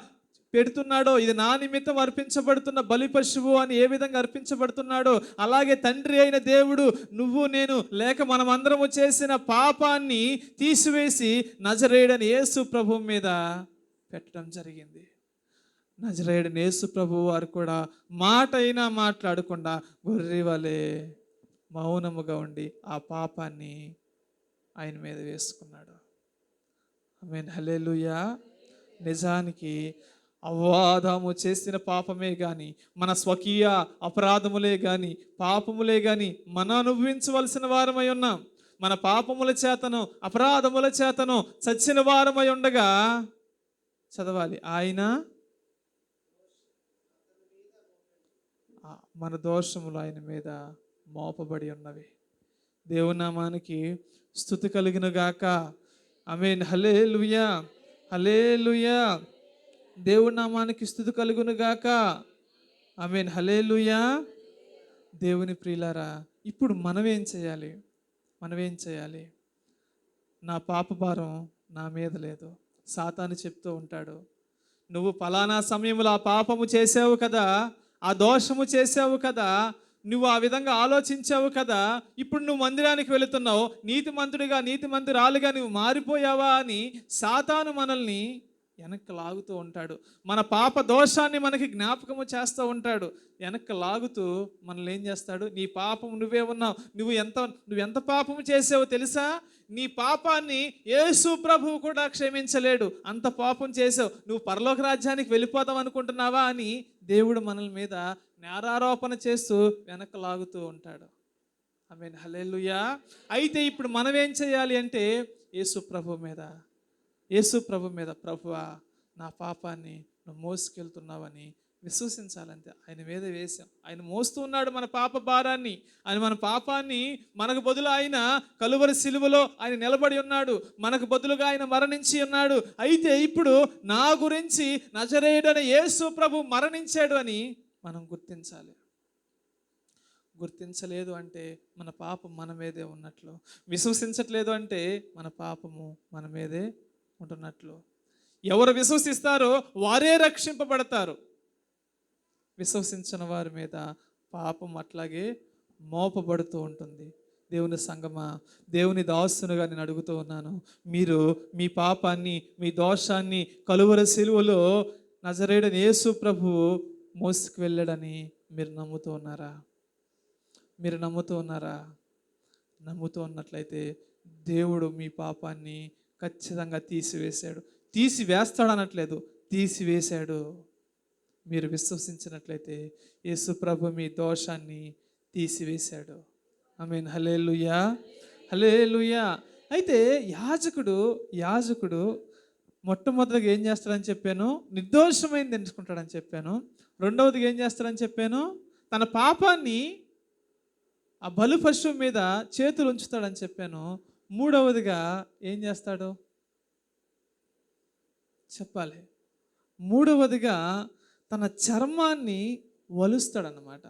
S1: పెడుతున్నాడో, ఇది నా నిమిత్తం అర్పించబడుతున్న బలి పశువు అని ఏ విధంగా అర్పించబడుతున్నాడో, అలాగే తండ్రి అయిన దేవుడు నువ్వు నేను లేక మనమందరము చేసిన పాపాన్ని తీసివేసి నజరేయుడైన యేసు ప్రభు మీద పెట్టడం జరిగింది. నజరేయుడైన యేసు ప్రభు వారు కూడా మాట అయినా మాట్లాడకుండా గొర్రె వలె మౌనముగా ఉండి ఆ పాపాన్ని ఆయన మీద వేసుకున్నాడు. హల్లెలూయా. నిజానికి అవ్వాదాము చేసిన పాపమే కానీ, మన స్వకీయ అపరాధములే కానీ, పాపములే కానీ మనం అనుభవించవలసిన వారమై ఉన్నాం. మన పాపముల చేతను, అపరాధముల చేతను చచ్చిన వారమై ఉండగా చదవాలి, ఆయన మన దోషములు ఆయన మీద మోపబడి ఉన్నవి. దేవునామానికి స్తుతి కలుగును గాక. హల్లెలూయా. హల్లెలూయా. దేవుని నామానికి స్తుతి కలుగును గాక. హల్లెలూయా. దేవుని ప్రియులారా, ఇప్పుడు మనమేం చేయాలి? నా పాప భారం నా మీద లేదు. సాతాను చెప్తూ ఉంటాడు, నువ్వు ఫలానా సమయంలో ఆ పాపము చేసావు కదా, ఆ దోషము చేసావు కదా, నువ్వు ఆ విధంగా ఆలోచించావు కదా, ఇప్పుడు నువ్వు మందిరానికి వెళుతున్నావు, నీతిమంతుడిగా నీతిమంతురాలుగా నువ్వు మారిపోయావా అని సాతాను మనల్ని వెనక్కి లాగుతూ ఉంటాడు. మన పాప దోషాన్ని మనకి జ్ఞాపకము చేస్తూ ఉంటాడు. వెనక్కి లాగుతూ మనల్ని ఏం చేస్తాడు? నీ పాపం నువ్వే ఉన్నావు, నువ్వెంత పాపము చేసావో తెలుసా? నీ పాపాన్ని యేసు ప్రభువు కూడా క్షమించలేడు, అంత పాపం చేసావు, నువ్వు పరలోక రాజ్యానికి వెళ్ళిపోదాం అనుకుంటున్నావా అని దేవుడు మనల మీద నేరారోపణ చేస్తూ వెనక్కి లాగుతూ ఉంటాడు. ఆమేన్, హల్లెలూయా. అయితే ఇప్పుడు మనం ఏం చేయాలి అంటే యేసు ప్రభు మీద ప్రభువా, నా పాపాన్ని నువ్వు మోసుకెళ్తున్నావని విశ్వసించాలంతే. ఆయన మీద వేశాం, ఆయన మోస్తూ ఉన్నాడు మన పాప భారాన్ని. ఆయన మన పాపాన్ని మనకు బదులు ఆయన కలువరి సిలువలో ఆయన నిలబడి ఉన్నాడు, మనకు బదులుగా ఆయన మరణించి ఉన్నాడు. అయితే ఇప్పుడు నా గురించి నజరేయుడైన యేసు ప్రభు మరణించాడు అని మనం గుర్తించాలి. గుర్తించలేదు అంటే మన పాపం మన మీదే ఉన్నట్లు, విశ్వసించట్లేదు అంటే మన పాపము మన మీదే ఉంటున్నట్లు. ఎవరు విశ్వసిస్తారో వారే రక్షింపబడతారు. విశ్వసించిన వారి మీద పాపం అట్లాగే మోపబడుతూ ఉంటుంది. దేవుని సంగమా, దేవుని దాసునుగా నేను అడుగుతూ ఉన్నాను, మీరు మీ పాపాన్ని, మీ దోషాన్ని కలువరి సిలువలో నజరేయుడైన యేసు ప్రభువు మోసుకు వెళ్ళాడని మీరు నమ్ముతూ ఉన్నారా? మీరు నమ్ముతూ ఉన్నారా? నమ్ముతూ ఉన్నట్లయితే దేవుడు మీ పాపాన్ని ఖచ్చితంగా తీసివేశాడు. తీసివేస్తాడు అనట్లేదు, తీసివేశాడు. మీరు విశ్వసించినట్లయితే యేసు ప్రభు మీ దోషాన్ని తీసివేశాడు. ఆమేన్, హల్లెలూయా, హల్లెలూయా. అయితే యాజకుడు మొట్టమొదటిగా ఏం చేస్తాడని చెప్పాను? నిర్దోషమైంది ఎంచుకుంటాడని చెప్పాను. రెండవదిగా ఏం చేస్తాడని చెప్పాను? తన పాపాన్ని ఆ బలి పశువు మీద చేతులు ఉంచుతాడని చెప్పాను. మూడవదిగా ఏం చేస్తాడు చెప్పాలి? మూడవదిగా తన చర్మాన్ని వలుస్తాడనమాట.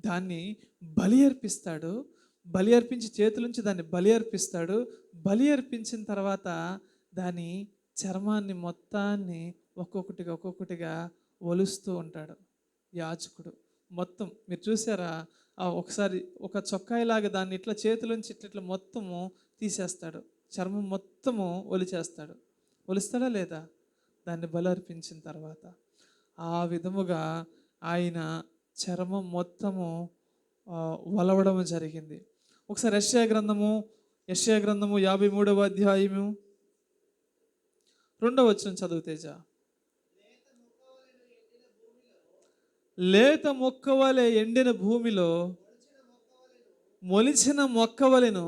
S1: దాన్ని బలి అర్పిస్తాడు. బలి అర్పించి చేతులుంచి దాన్ని బలి అర్పిస్తాడు. బలి అర్పించిన తర్వాత దాని చర్మాన్ని మొత్తాన్ని ఒక్కొక్కటిగా వలుస్తూ ఉంటాడు యాజకుడు. మొత్తం మీరు చూసారా? ఒకసారి ఒక చొక్కాయిలాగా దాన్ని ఇట్లా చేతులుంచి ఇట్లా మొత్తము తీసేస్తాడు, చర్మం మొత్తము ఒలిచేస్తాడు. ఒలుస్తాడా లేదా? దాన్ని బలి అర్పించిన తర్వాత ఆ విధముగా ఆయన చర్మం మొత్తము వలవడం జరిగింది. ఒకసారి యెషయా గ్రంథము 53వ అధ్యాయము 2వ వచనం చదువు తేజ. లేత మొక్కవలె ఎండిన భూమిలో మొలిచిన మొక్కవలెను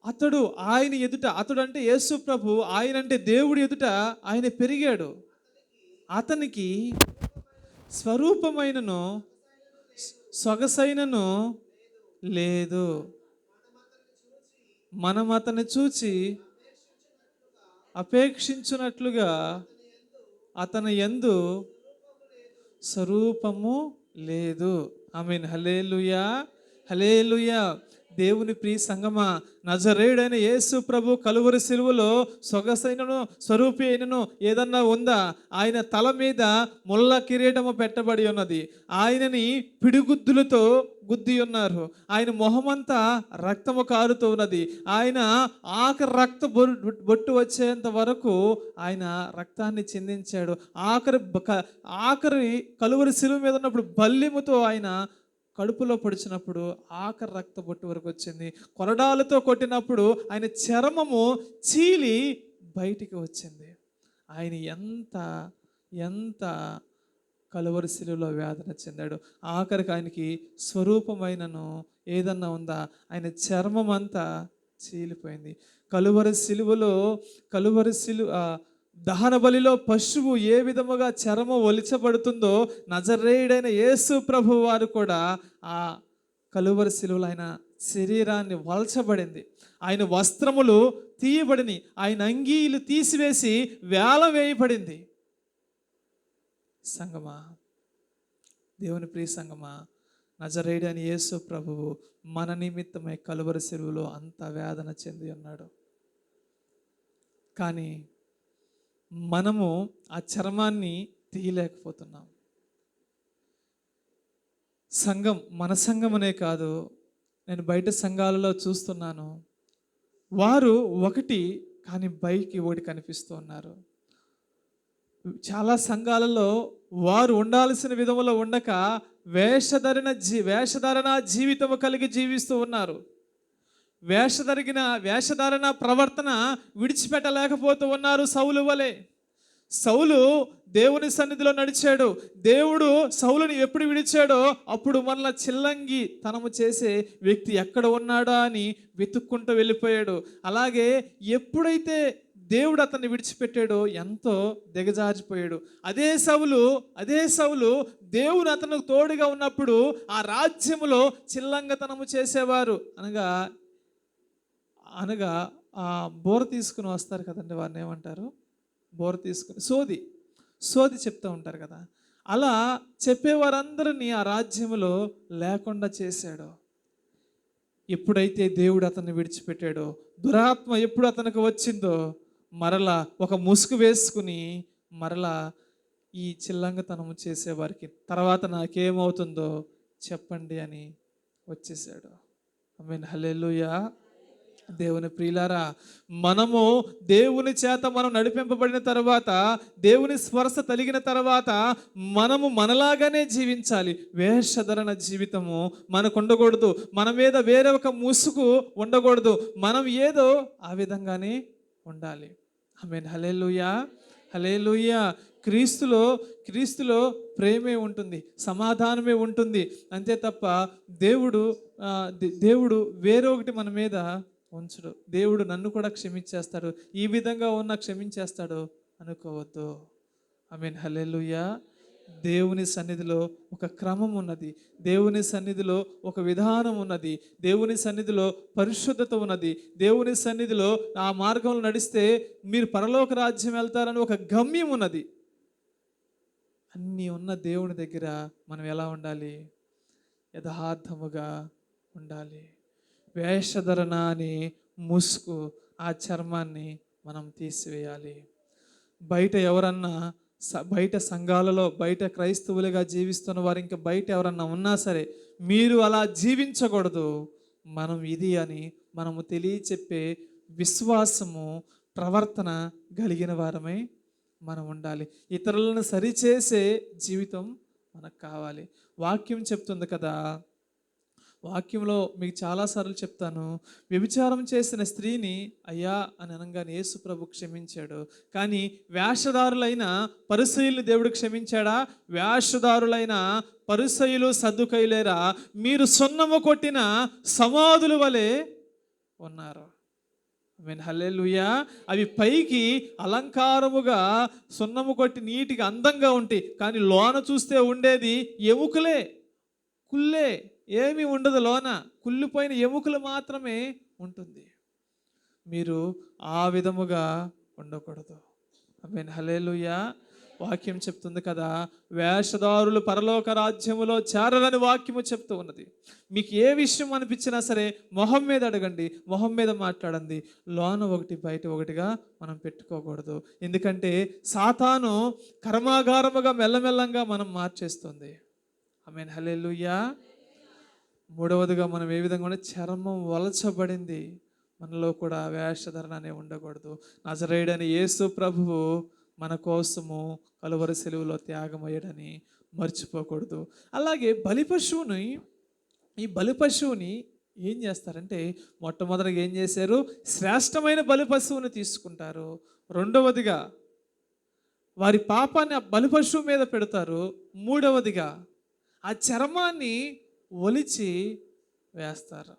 S1: అతడు ఆయన ఎదుట, అతడు అంటే యేసు ప్రభు, ఆయన అంటే దేవుడి ఎదుట ఆయన పెరిగాడు. అతనికి స్వరూపమైనను సొగసైనను లేదు. మనం అతన్ని చూచి అపేక్షించున్నట్లుగా అతని యందు స్వరూపము లేదు. ఆమేన్, హల్లెలూయా, హల్లెలూయా. దేవుని ప్రియ సంగమా, నజరేయుడైన యేసు ప్రభు కలువరి సిలువలో సొగసైనను స్వరూపి అయినను ఏదన్నా ఉందా? ఆయన తల మీద ముళ్ళ కిరీటము పెట్టబడి ఉన్నది. ఆయనని పిడిగుద్దులతో గుద్ది ఉన్నారు. ఆయన మొహమంతా రక్తము కారుతూ ఉన్నది. ఆయన రక్త బొట్టు వచ్చేంత వరకు ఆయన రక్తాన్ని చిందించాడు. ఆఖరి కలువరి సిలువ మీద ఉన్నప్పుడు బల్లిముతో ఆయన కడుపులో పొడిచినప్పుడు రక్త బొట్టు వరకు వచ్చింది. కొరడాలతో కొట్టినప్పుడు ఆయన చర్మము చీలి బయటికి వచ్చింది. ఆయన ఎంత కలువరి సిలువలో వేదన చెందాడు. ఆఖరికి ఆయనకి స్వరూపమైనను ఏదన్నా ఉందా? ఆయన చర్మం అంతా చీలిపోయింది. కలువరి సిలువ దహన బలిలో పశువు ఏ విధముగా చర్మం ఒలిచబడుతుందో నజరేయుడైన యేసు ప్రభు వారు కూడా ఆ కలువరి సిలువలో ఆయన శరీరాన్ని వల్చబడింది. ఆయన వస్త్రములు తీయబడిని, ఆయన అంగీలు తీసివేసి వేలం వేయబడింది. సంగమా, దేవుని ప్రియ సంగమా, నజరేయుడైన యేసు ప్రభువు మన నిమిత్తమై కలువరి సిలువలో అంత వేదన చెంది ఉన్నాడు. కానీ మనము ఆ చర్మాన్ని తీయలేకపోతున్నాం. సంఘం, మన సంఘమనే కాదు, నేను బయట సంఘాలలో చూస్తున్నాను, వారు ఒకటి కానీ బయటికి ఒకటి కనిపిస్తూ ఉన్నారు. చాలా సంఘాలలో వారు ఉండాల్సిన విధములో ఉండక వేషధారణ జీవితము కలిగి జీవిస్తూ ఉన్నారు. వేషధారణ ప్రవర్తన విడిచిపెట్టలేకపోతూ ఉన్నారు. సౌలు వలె. సౌలు దేవుని సన్నిధిలో నడిచాడు. దేవుడు సౌలుని ఎప్పుడు విడిచాడో అప్పుడు మరలా చిల్లంగి తనము చేసే వ్యక్తి ఎక్కడ ఉన్నాడా అని వెతుక్కుంటూ వెళ్ళిపోయాడు. అలాగే ఎప్పుడైతే దేవుడు అతన్ని విడిచిపెట్టాడో ఎంతో దిగజారిపోయాడు. అదే సౌలు దేవుడు అతనికి తోడుగా ఉన్నప్పుడు ఆ రాజ్యములో చిల్లంగతనము చేసేవారు. అనగా ఆ బోర తీసుకుని వస్తారు కదండి, వారిని ఏమంటారు? బోర తీసుకుని సోది చెప్తూ ఉంటారు కదా. అలా చెప్పేవారందరినీ ఆ రాజ్యములో లేకుండా చేశాడు. ఎప్పుడైతే దేవుడు అతన్ని విడిచిపెట్టాడో, దురాత్మ ఎప్పుడు అతనికి వచ్చిందో, మరలా ఒక ముసుగు వేసుకుని మరలా ఈ చిల్లంగతనము చేసేవారికి తర్వాత నాకేమవుతుందో చెప్పండి అని వచ్చేసాడు. ఆమేన్, హల్లెలూయా. దేవుని ప్రియులారా, మనము దేవుని చేత మనం నడిపింపబడిన తర్వాత, దేవుని స్పర్శ తలిగిన తర్వాత మనము మనలాగానే జీవించాలి. వేషధరణ జీవితము మనకు ఉండకూడదు. మన మీద వేరే ఒక ముసుగు ఉండకూడదు. మనం ఏదో ఆ విధంగానే ఉండాలి. ఆమేన్, హల్లెలూయా, హల్లెలూయా. క్రీస్తులో ప్రేమే ఉంటుంది, సమాధానమే ఉంటుంది. అంతే తప్ప దేవుడు వేరే ఒకటి మన మీద ఉంచడు. దేవుడు నన్ను కూడా క్షమించేస్తాడు, ఈ విధంగా ఉన్న క్షమించేస్తాడు అనుకోవద్దు. ఆమేన్, హల్లెలూయా. దేవుని సన్నిధిలో ఒక క్రమం ఉన్నది. దేవుని సన్నిధిలో ఒక విధానం ఉన్నది. దేవుని సన్నిధిలో పరిశుద్ధత ఉన్నది. దేవుని సన్నిధిలో ఆ మార్గంలో నడిస్తే మీరు పరలోక రాజ్యం వెళ్తారని ఒక గమ్యం ఉన్నది. అన్నీ ఉన్న దేవుని దగ్గర మనం ఎలా ఉండాలి? యథార్థముగా ఉండాలి. వేషధరణ అని ముసుగు, ఆ చర్మాన్ని మనం తీసివేయాలి. బయట సంఘాలలో, బయట క్రైస్తవులుగా జీవిస్తున్న వారు ఇంకా బయట ఎవరన్నా ఉన్నా సరే, మీరు అలా జీవించకూడదు, మనం ఇది అని మనము తెలియచెప్పే విశ్వాసము, ప్రవర్తన కలిగిన వారమై మనం ఉండాలి. ఇతరులను సరిచేసే జీవితం మనకు కావాలి. వాక్యం చెప్తుంది కదా, వాక్యంలో మీకు చాలాసార్లు చెప్తాను, వ్యభిచారం చేసిన స్త్రీని అయ్యా అని అనగానే యేసు ప్రభు క్షమించాడు. కానీ వేషధారులైన పరిసయ్యులు దేవుడు క్షమించాడా? వేషధారులైన పరిసయ్యులు సద్దుకైలేరా, మీరు సున్నము కొట్టిన సమాధుల వలె ఉన్నారు. ఆమేన్, హల్లెలూయా. అవి పైకి అలంకారముగా సున్నము కొట్టి నీటిగా అందంగా ఉంటాయి, కానీ లోన చూస్తే ఉండేది ఎముకలే, కుళ్ళే, ఏమీ ఉండదు. లోన కుళ్ళిపోయిన ఎముకలు మాత్రమే ఉంటుంది. మీరు ఆ విధముగా ఉండకూడదు. ఆమేన్, హల్లెలూయా. వాక్యం చెప్తుంది కదా, వేషధారులు పరలోక రాజ్యములో చేరరని వాక్యము చెప్తూ ఉన్నది. మీకు ఏ విషయం అనిపించినా సరే మొహం మీద అడగండి, మొహం మీద మాట్లాడండి. లోన ఒకటి బయట ఒకటిగా మనం పెట్టుకోకూడదు. ఎందుకంటే సాతాను కర్మాగారముగా మెల్లమెల్లంగా మనం మార్చేస్తుంది. ఆమేన్, హల్లెలూయా. మూడవదిగా మనం ఏ విధంగా ఉంటే, చర్మం వలచబడింది. మనలో కూడా వేషధరణ అనే ఉండకూడదు. నజరేయుడైన యేసు ప్రభువు మన కోసము కలువరి సిలువలో త్యాగమయ్యాడని మర్చిపోకూడదు. అలాగే ఈ బలిపశువుని ఏం చేస్తారంటే, మొట్టమొదటిగా ఏం చేశారు? శ్రేష్టమైన బలిపశువుని తీసుకుంటారు. రెండవదిగా వారి పాపాన్ని ఆ బలిపశువు మీద పెడతారు. మూడవదిగా ఆ చర్మాన్ని ఒలిచి వేస్తారు.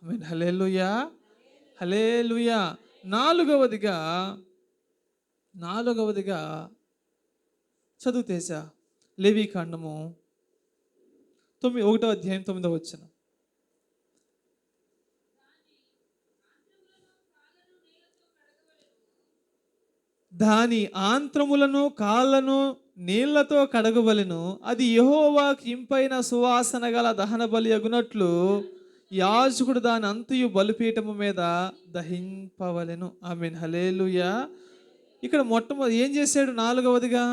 S1: ఆమేన్, హల్లెలూయా, హల్లెలూయా. నాలుగవదిగా చదువుతేసా లేవీకాండము 1వ అధ్యాయం 9వ వచనం. దాని ఆంత్రములను కాళ్ళను నీళ్లతో కడగవలెను, అది యెహోవాకు ఇంపైన సువాసన గల దహన బలి అగునట్లు యాజకుడు దాని అంతయు బలిపీఠము మీద దహింపవలెను. ఆమేన్, హల్లెలూయా. ఇక్కడ ఏం చేశాడు? నాలుగవదిగా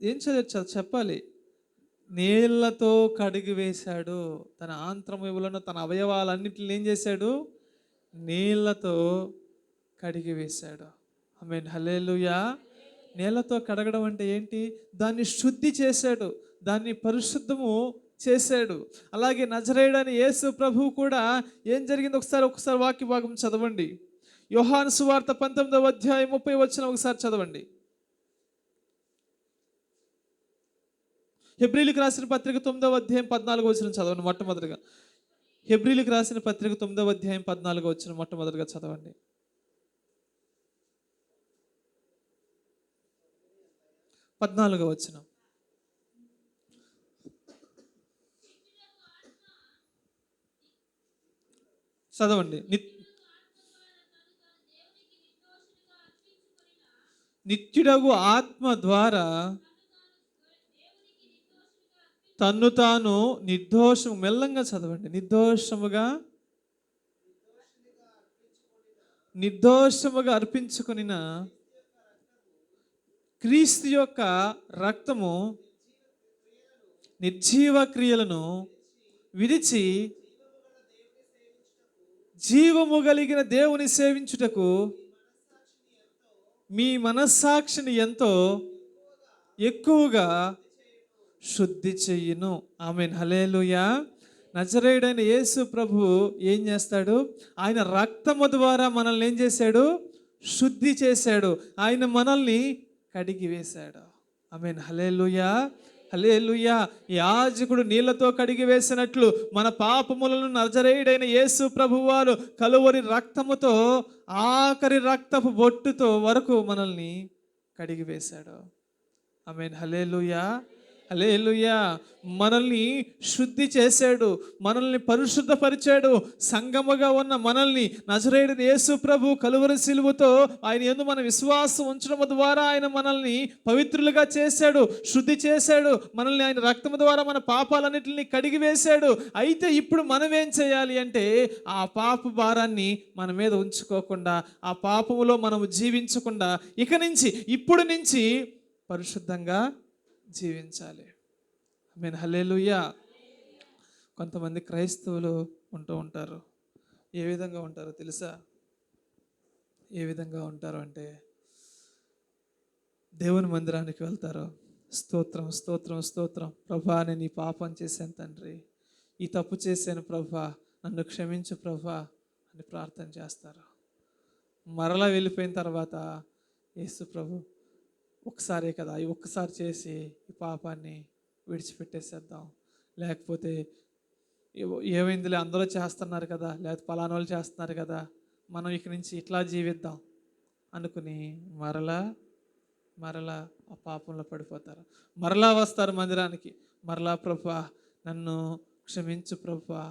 S1: ఏం చెప్పాలి. నీళ్లతో కడిగి వేశాడు. తన ఆంత్రములను, తన అవయవాలన్నిటిని ఏం చేశాడు? నీళ్లతో కడిగి వేశాడు. ఆమేన్, హల్లెలూయా. నీళ్లతో కడగడం అంటే ఏంటి? దాన్ని శుద్ధి చేశాడు, దాన్ని పరిశుద్ధము చేశాడు. అలాగే నజరేయుడైన యేసు ప్రభువు కూడా ఏం జరిగింది? ఒకసారి వాక్య భాగం చదవండి. యోహాను సువార్త 19వ అధ్యాయం 30 వచనం ఒకసారి చదవండి. హెబ్రీయులకు రాసిన పత్రిక 9వ అధ్యాయం 14వ వచనం చదవండి మొట్టమొదటిగా. హెబ్రీయులకు రాసిన పత్రిక 9వ అధ్యాయం 14వ వచనం మొట్టమొదటిగా చదవండి. 14వ వచనం చదవండి. నిత్యుడగు ఆత్మ ద్వారా తన్ను తాను నిర్దోషము, మెల్లంగా చదవండి, నిర్దోషముగా అర్పించుకొనిన క్రీస్తు యొక్క రక్తము నిర్జీవ క్రియలను విడిచి జీవము కలిగిన దేవుని సేవించుటకు మీ మనస్సాక్షిని ఎంతో ఎక్కువగా శుద్ధి చెయ్యును. ఆమేన్, హల్లెలూయా. నజరేయుడైన యేసు ప్రభువు ఏం చేస్తాడు? ఆయన రక్తము ద్వారా మనల్ని ఏం చేశాడు? శుద్ధి చేశాడు. ఆయన మనల్ని కడిగి వేశాడు. ఆమేన్, హల్లెలూయా, హల్లెలూయా. యాజకుడు నీళ్లతో కడిగి వేసినట్లు మన పాపములను నజరేయుడైన యేసు ప్రభువారు కలువరి రక్తముతో, ఆఖరి రక్తపు బొట్టుతో వరకు మనల్ని కడిగి వేశాడు. ఆమేన్, హల్లెలూయా, హల్లెలూయా. మనల్ని శుద్ధి చేశాడు, మనల్ని పరిశుద్ధపరిచాడు. సంగముగా ఉన్న మనల్ని నజరేయుడైన యేసు ప్రభు కలువరి సిలువతో ఆయన యందు మన విశ్వాసం ఉంచడం ద్వారా ఆయన మనల్ని పవిత్రులుగా చేశాడు, శుద్ధి చేశాడు. మనల్ని ఆయన రక్తము ద్వారా మన పాపాలన్నిటిని కడిగి వేశాడు. అయితే ఇప్పుడు మనం ఏం చేయాలి అంటే, ఆ పాప భారాన్ని మన మీద ఉంచుకోకుండా, ఆ పాపములో మనము జీవించకుండా ఇప్పుడు నుంచి పరిశుద్ధంగా జీవించాలి. ఆమేన్, హల్లెలూయా. కొంతమంది క్రైస్తవులు ఉంటూ ఉంటారు. ఏ విధంగా ఉంటారో తెలుసా? ఏ విధంగా ఉంటారు అంటే, దేవుని మందిరానికి వెళ్తారు. స్తోత్రం, స్తోత్రం, స్తోత్రం. ప్రభా, నేను ఈ పాపం చేశాను తండ్రి, ఈ తప్పు చేశాను ప్రభా, నన్ను క్షమించు ప్రభా అని ప్రార్థన చేస్తారు. మరలా వెళ్ళిపోయిన తర్వాత, యేసు ప్రభు ఒక్కసారే కదా, ఈ ఒక్కసారి చేసి ఈ పాపాన్ని విడిచిపెట్టేసేద్దాం, లేకపోతే ఏమైందిలే, అందరూ చేస్తున్నారు కదా, లేకపోతే పలానా వాళ్ళు చేస్తున్నారు కదా, మనం ఇక నుంచి ఇట్లా జీవిద్దాం అనుకుని మరలా ఆ పాపంలో పడిపోతారు. మరలా వస్తారు మందిరానికి, మరలా ప్రభా నన్ను క్షమించు ప్రభా,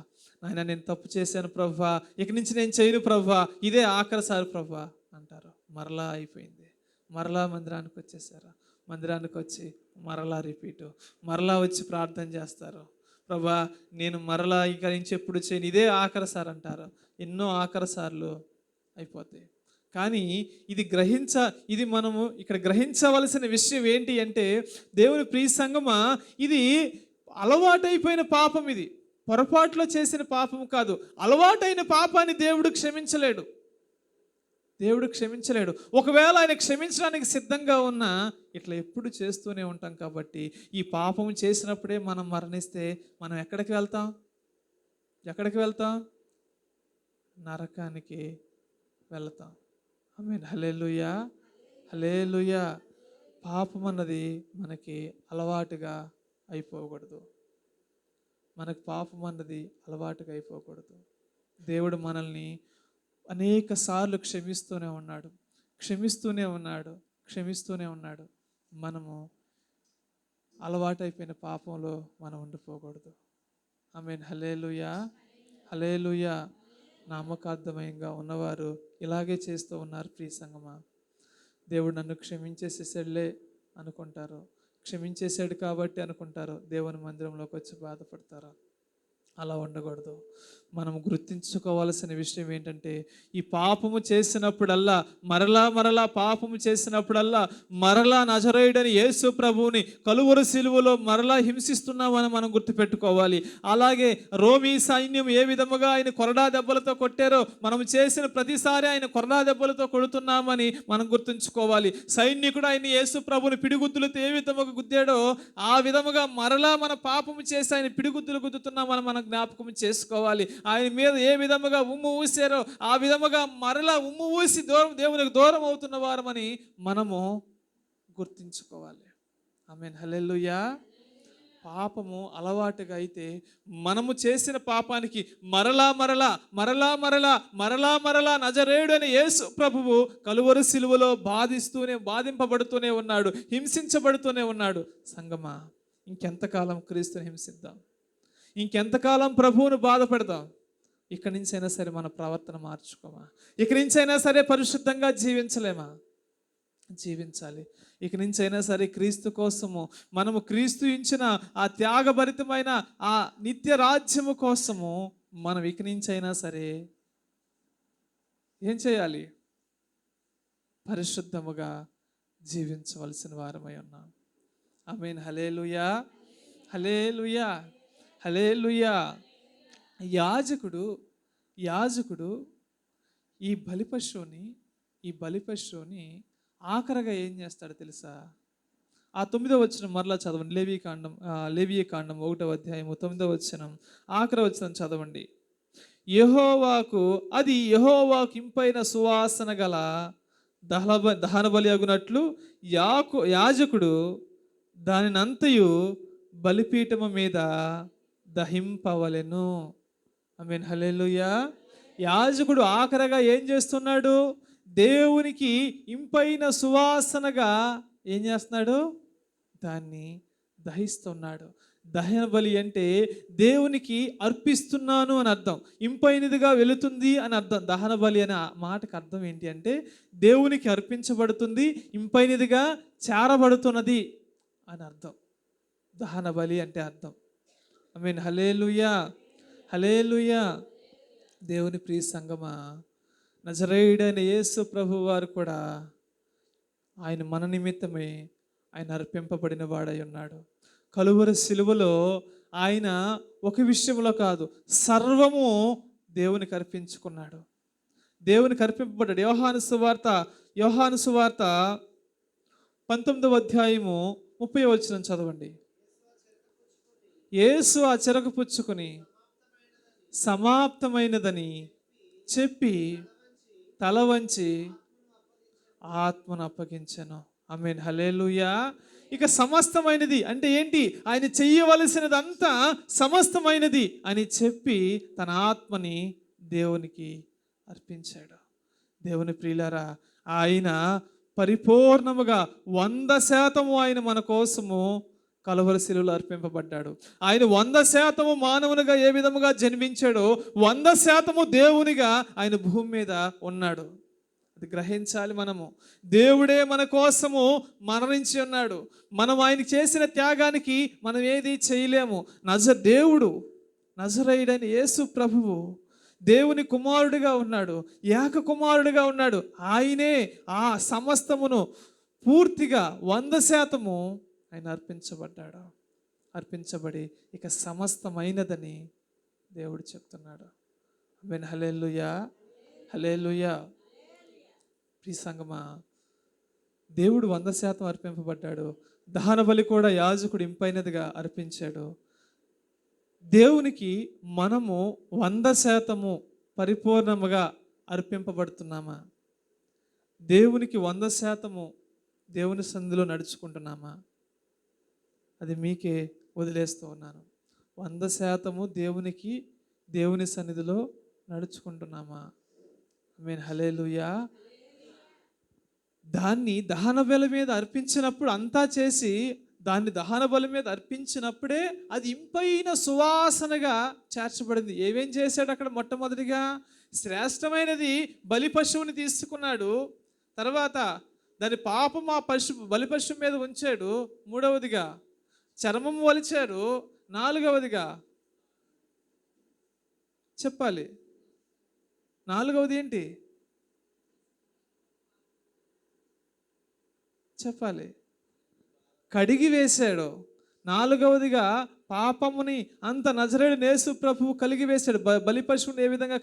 S1: నాయన నేను తప్పు చేశాను ప్రభా, ఇక నుంచి నేను చేయను ప్రభా, ఇదే ఆఖరిసారి ప్రభా అంటారు. మరలా అయిపోయింది. మరలా మందిరానికి వచ్చేసారు. మందిరానికి వచ్చి మరలా రిపీటు, మరలా వచ్చి ప్రార్థన చేస్తారు. ప్రభా నేను మరలా ఇక నుంచి ఎప్పుడు చేయను, ఇదే ఆఖరిసారి అంటారు. ఎన్నో ఆఖరిసార్లు అయిపోతాయి. కానీ ఇది మనము ఇక్కడ గ్రహించవలసిన విషయం ఏంటి అంటే, దేవుని ప్రియ సంగమా, ఇది అలవాటైపోయిన పాపం. ఇది పొరపాటులో చేసిన పాపం కాదు. అలవాటైన పాపాన్ని దేవుడు క్షమించలేడు. ఒకవేళ ఆయన క్షమించడానికి సిద్ధంగా ఉన్నా ఇట్లా ఎప్పుడు చేస్తూనే ఉంటాం. కాబట్టి ఈ పాపం చేసినప్పుడే మనం మరణిస్తే మనం ఎక్కడికి వెళ్తాం? నరకానికి వెళ్తాం. ఆమేన్, హల్లెలూయా, హల్లెలూయా. పాపం అన్నది మనకి అలవాటుగా అయిపోకూడదు. దేవుడు మనల్ని అనేక సార్లు క్షమిస్తూనే ఉన్నాడు. మనము అలవాటైపోయిన పాపంలో మనం ఉండిపోకూడదు. ఆమేన్, హల్లెలూయా, హల్లెలూయా. నామకార్థమయంగా ఉన్నవారు ఇలాగే చేస్తూ ఉన్నారు. ప్రియ సంగమా, దేవుడు నన్ను క్షమించేసేసాడులే అనుకుంటారు, క్షమించేశాడు కాబట్టి అనుకుంటారు. దేవుని మందిరంలోకి వచ్చి బాధపడతారు. అలా ఉండకూడదు. మనం గుర్తించుకోవాల్సిన విషయం ఏంటంటే, ఈ పాపము చేసినప్పుడల్లా, మరలా మరలా పాపము చేసినప్పుడల్లా, మరలా నజరేయుడని యేసు ప్రభువుని కలువరి శిలువలో మరలా హింసిస్తున్నామని మనం గుర్తుపెట్టుకోవాలి. అలాగే రోమీ సైన్యం ఏ విధముగా ఆయన కొరడా దెబ్బలతో కొట్టారో, మనం చేసిన ప్రతిసారి ఆయన కొరడా దెబ్బలతో కొడుతున్నామని మనం గుర్తుంచుకోవాలి. సైనికుడు ఆయన యేసు ప్రభుని పిడిగుద్దులతో ఏ విధముగా గుద్దాడో, ఆ విధముగా మరలా మన పాపము చేసి ఆయన పిడిగుద్దులు గుద్దుతున్నామని మనం జ్ఞాపకం చేసుకోవాలి. ఆయన మీద ఏ విధముగా ఉమ్ము ఊసారో ఆ విధముగా మరలా ఉమ్ము ఊసి దేవునికి దూరం అవుతున్న వారమని మనము గుర్తించుకోవాలి. ఆమేన్, హల్లెలూయా. పాపము అలవాటుగా అయితే మనము చేసిన పాపానికి మరలా మరలా మరలా మరలా మరలా మరలా నజరేయుడు అని యేసు ప్రభువు కలువరి సిలువలో బాధింపబడుతూనే ఉన్నాడు, హింసించబడుతూనే ఉన్నాడు. సంగమా, ఇంకెంతకాలం క్రీస్తుని హింసిద్దాం? ఇంకెంతకాలం ప్రభువును బాధపడదాం? ఇక్కడి నుంచి అయినా సరే మన ప్రవర్తన మార్చుకోమా? ఇక్కడి నుంచి అయినా సరే పరిశుద్ధంగా జీవించలేమా? జీవించాలి. ఇక నుంచి అయినా సరే క్రీస్తు కోసము, మనము క్రీస్తు ఇచ్చిన ఆ త్యాగభరితమైన ఆ నిత్య రాజ్యము కోసము మనం ఇక నుంచి అయినా సరే ఏం చేయాలి? పరిశుద్ధముగా జీవించవలసిన వారమై ఉన్నాం. ఆమేన్, హల్లెలూయా, హల్లెలూయా, హల్లెలూయా. యాజకుడు ఈ బలిపశువుని ఆఖరగా ఏం చేస్తాడు తెలుసా? ఆ 9వ వచనం మరలా చదవండి. లేవియ కాండం 1వ అధ్యాయము 9వ వచనం ఆఖరి వచనం చదవండి. యెహోవాకు ఇంపైన సువాసన గల దహన బలి అగునట్లు యాజకుడు దానినంతయు బలిపీఠము మీద దహింపవలెను. ఆమేన్, హల్లెలూయా. యాజకుడు ఆఖరగా ఏం చేస్తున్నాడు? దేవునికి ఇంపైన సువాసనగా ఏం చేస్తున్నాడు? దాన్ని దహిస్తున్నాడు. దహన బలి అంటే దేవునికి అర్పిస్తున్నాను అని అర్థం, ఇంపైనదిగా వెళుతుంది అని అర్థం. దహన బలి అనే మాటకు అర్థం ఏంటి అంటే దేవునికి అర్పించబడుతుంది, ఇంపైనదిగా చేరబడుతున్నది అని అర్థం. దహన బలి అంటే అర్థం. ఆమేన్, హల్లెలూయా, హల్లెలూయా. దేవుని ప్రియ సంగమా, నజరేయుడైన యేసు ప్రభు వారు కూడా ఆయన మన నిమిత్తమే ఆయన అర్పింపబడిన వాడై ఉన్నాడు. కలువరి సిలువలో ఆయన ఒక విషయంలో కాదు, సర్వము దేవునికి అర్పించుకున్నాడు, దేవునికి అర్పింపబడ్డాడు. యోహాను సువార్త 19వ అధ్యాయము 30వ వచనం చదవండి. యేసు ఆ చెరకు పుచ్చుకొని సమాప్తమైనదని చెప్పి తల వంచి ఆత్మను అప్పగించెను. ఆమేన్, హల్లెలూయా. ఇక సమస్తమైనది అంటే ఏంటి? ఆయన చెయ్యవలసినదంతా సమస్తమైనది అని చెప్పి తన ఆత్మని దేవునికి అర్పించాడు. దేవుని ప్రియులారా, ఆయన పరిపూర్ణముగా 100% ఆయన మన కోసము కలువరి శిలువలో అర్పింపబడ్డాడు. ఆయన 100% మానవునిగా ఏ విధముగా జన్మించాడో 100% దేవునిగా ఆయన భూమి మీద ఉన్నాడు. అది గ్రహించాలి మనము. దేవుడే మన కోసము మరణించి ఉన్నాడు. మనం ఆయన చేసిన త్యాగానికి మనం ఏది చేయలేము. నజరేయుడైన యేసు ప్రభువు దేవుని కుమారుడిగా ఉన్నాడు, ఏక కుమారుడిగా ఉన్నాడు. ఆయనే ఆ సమస్తమును పూర్తిగా 100% ఆయన అర్పించబడి ఇక సమస్తమైనదని దేవుడు చెప్తున్నాడు. ఆమేన్, హల్లెలూయా, హల్లెలూయా. ప్రియ సంగమా, దేవుడు 100% అర్పింపబడ్డాడు. దహన బలి కూడా యాజకుడు ఇంపైనదిగా అర్పించాడు. దేవునికి మనము 100% పరిపూర్ణముగా అర్పింపబడుతున్నామా? దేవునికి 100% దేవుని సన్నిధిలో నడుచుకుంటున్నామా? అది మీకే వదిలేస్తూ ఉన్నాను. 100% దేవుని సన్నిధిలో నడుచుకుంటున్నామా? ఆమేన్, హల్లెలూయా. దాన్ని దహన బలి మీద అర్పించినప్పుడు అంతా చేసి దాన్ని దహన బలి మీద అర్పించినప్పుడే అది ఇంపైన సువాసనగా చేర్చబడింది. ఏమేం చేశాడు అక్కడ? మొట్టమొదటిగా శ్రేష్టమైనది బలి పశువుని తీసుకున్నాడు. తర్వాత దాని పాపం ఆ బలి పశువు మీద ఉంచాడు. 3వదిగా చర్మం వలిచారు. 4వదిగా చెప్పాలి. నాలుగవది ఏంటి? చెప్పాలి. కడిగి వేశాడు. నాలుగవదిగా పాపముని అంత నజరేయుడైన యేసు ప్రభువు కలిగి వేశాడు. బలి పశువుని ఏ విధంగా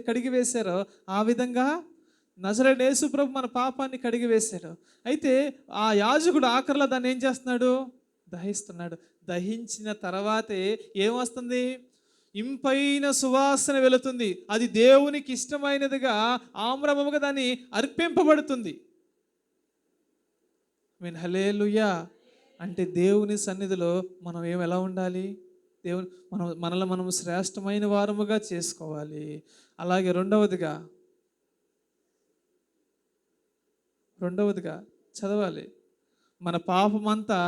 S1: కడిగి వేశారో ఆ విధంగా నజరేయుడైన యేసు ప్రభు మన పాపాన్ని కడిగి వేశాడు. అయితే ఆ యాజకుడు ఆఖరిలో దాన్ని ఏం చేస్తున్నాడు? దహిస్తున్నాడు. దహించిన తర్వాతే ఏమొస్తుంది? ఇంపైన సువాసన వెళుతుంది. అది దేవునికి ఇష్టమైనదిగా ఆమ్రమముగా దాన్ని అర్పింపబడుతుంది. హల్లెలూయా. అంటే దేవుని సన్నిధిలో మనం ఎలా ఉండాలి? దేవుని మనల్ని మనం శ్రేష్టమైన వారముగా చేసుకోవాలి. అలాగే రెండవదిగా చదవాలి, మన పాపమంతా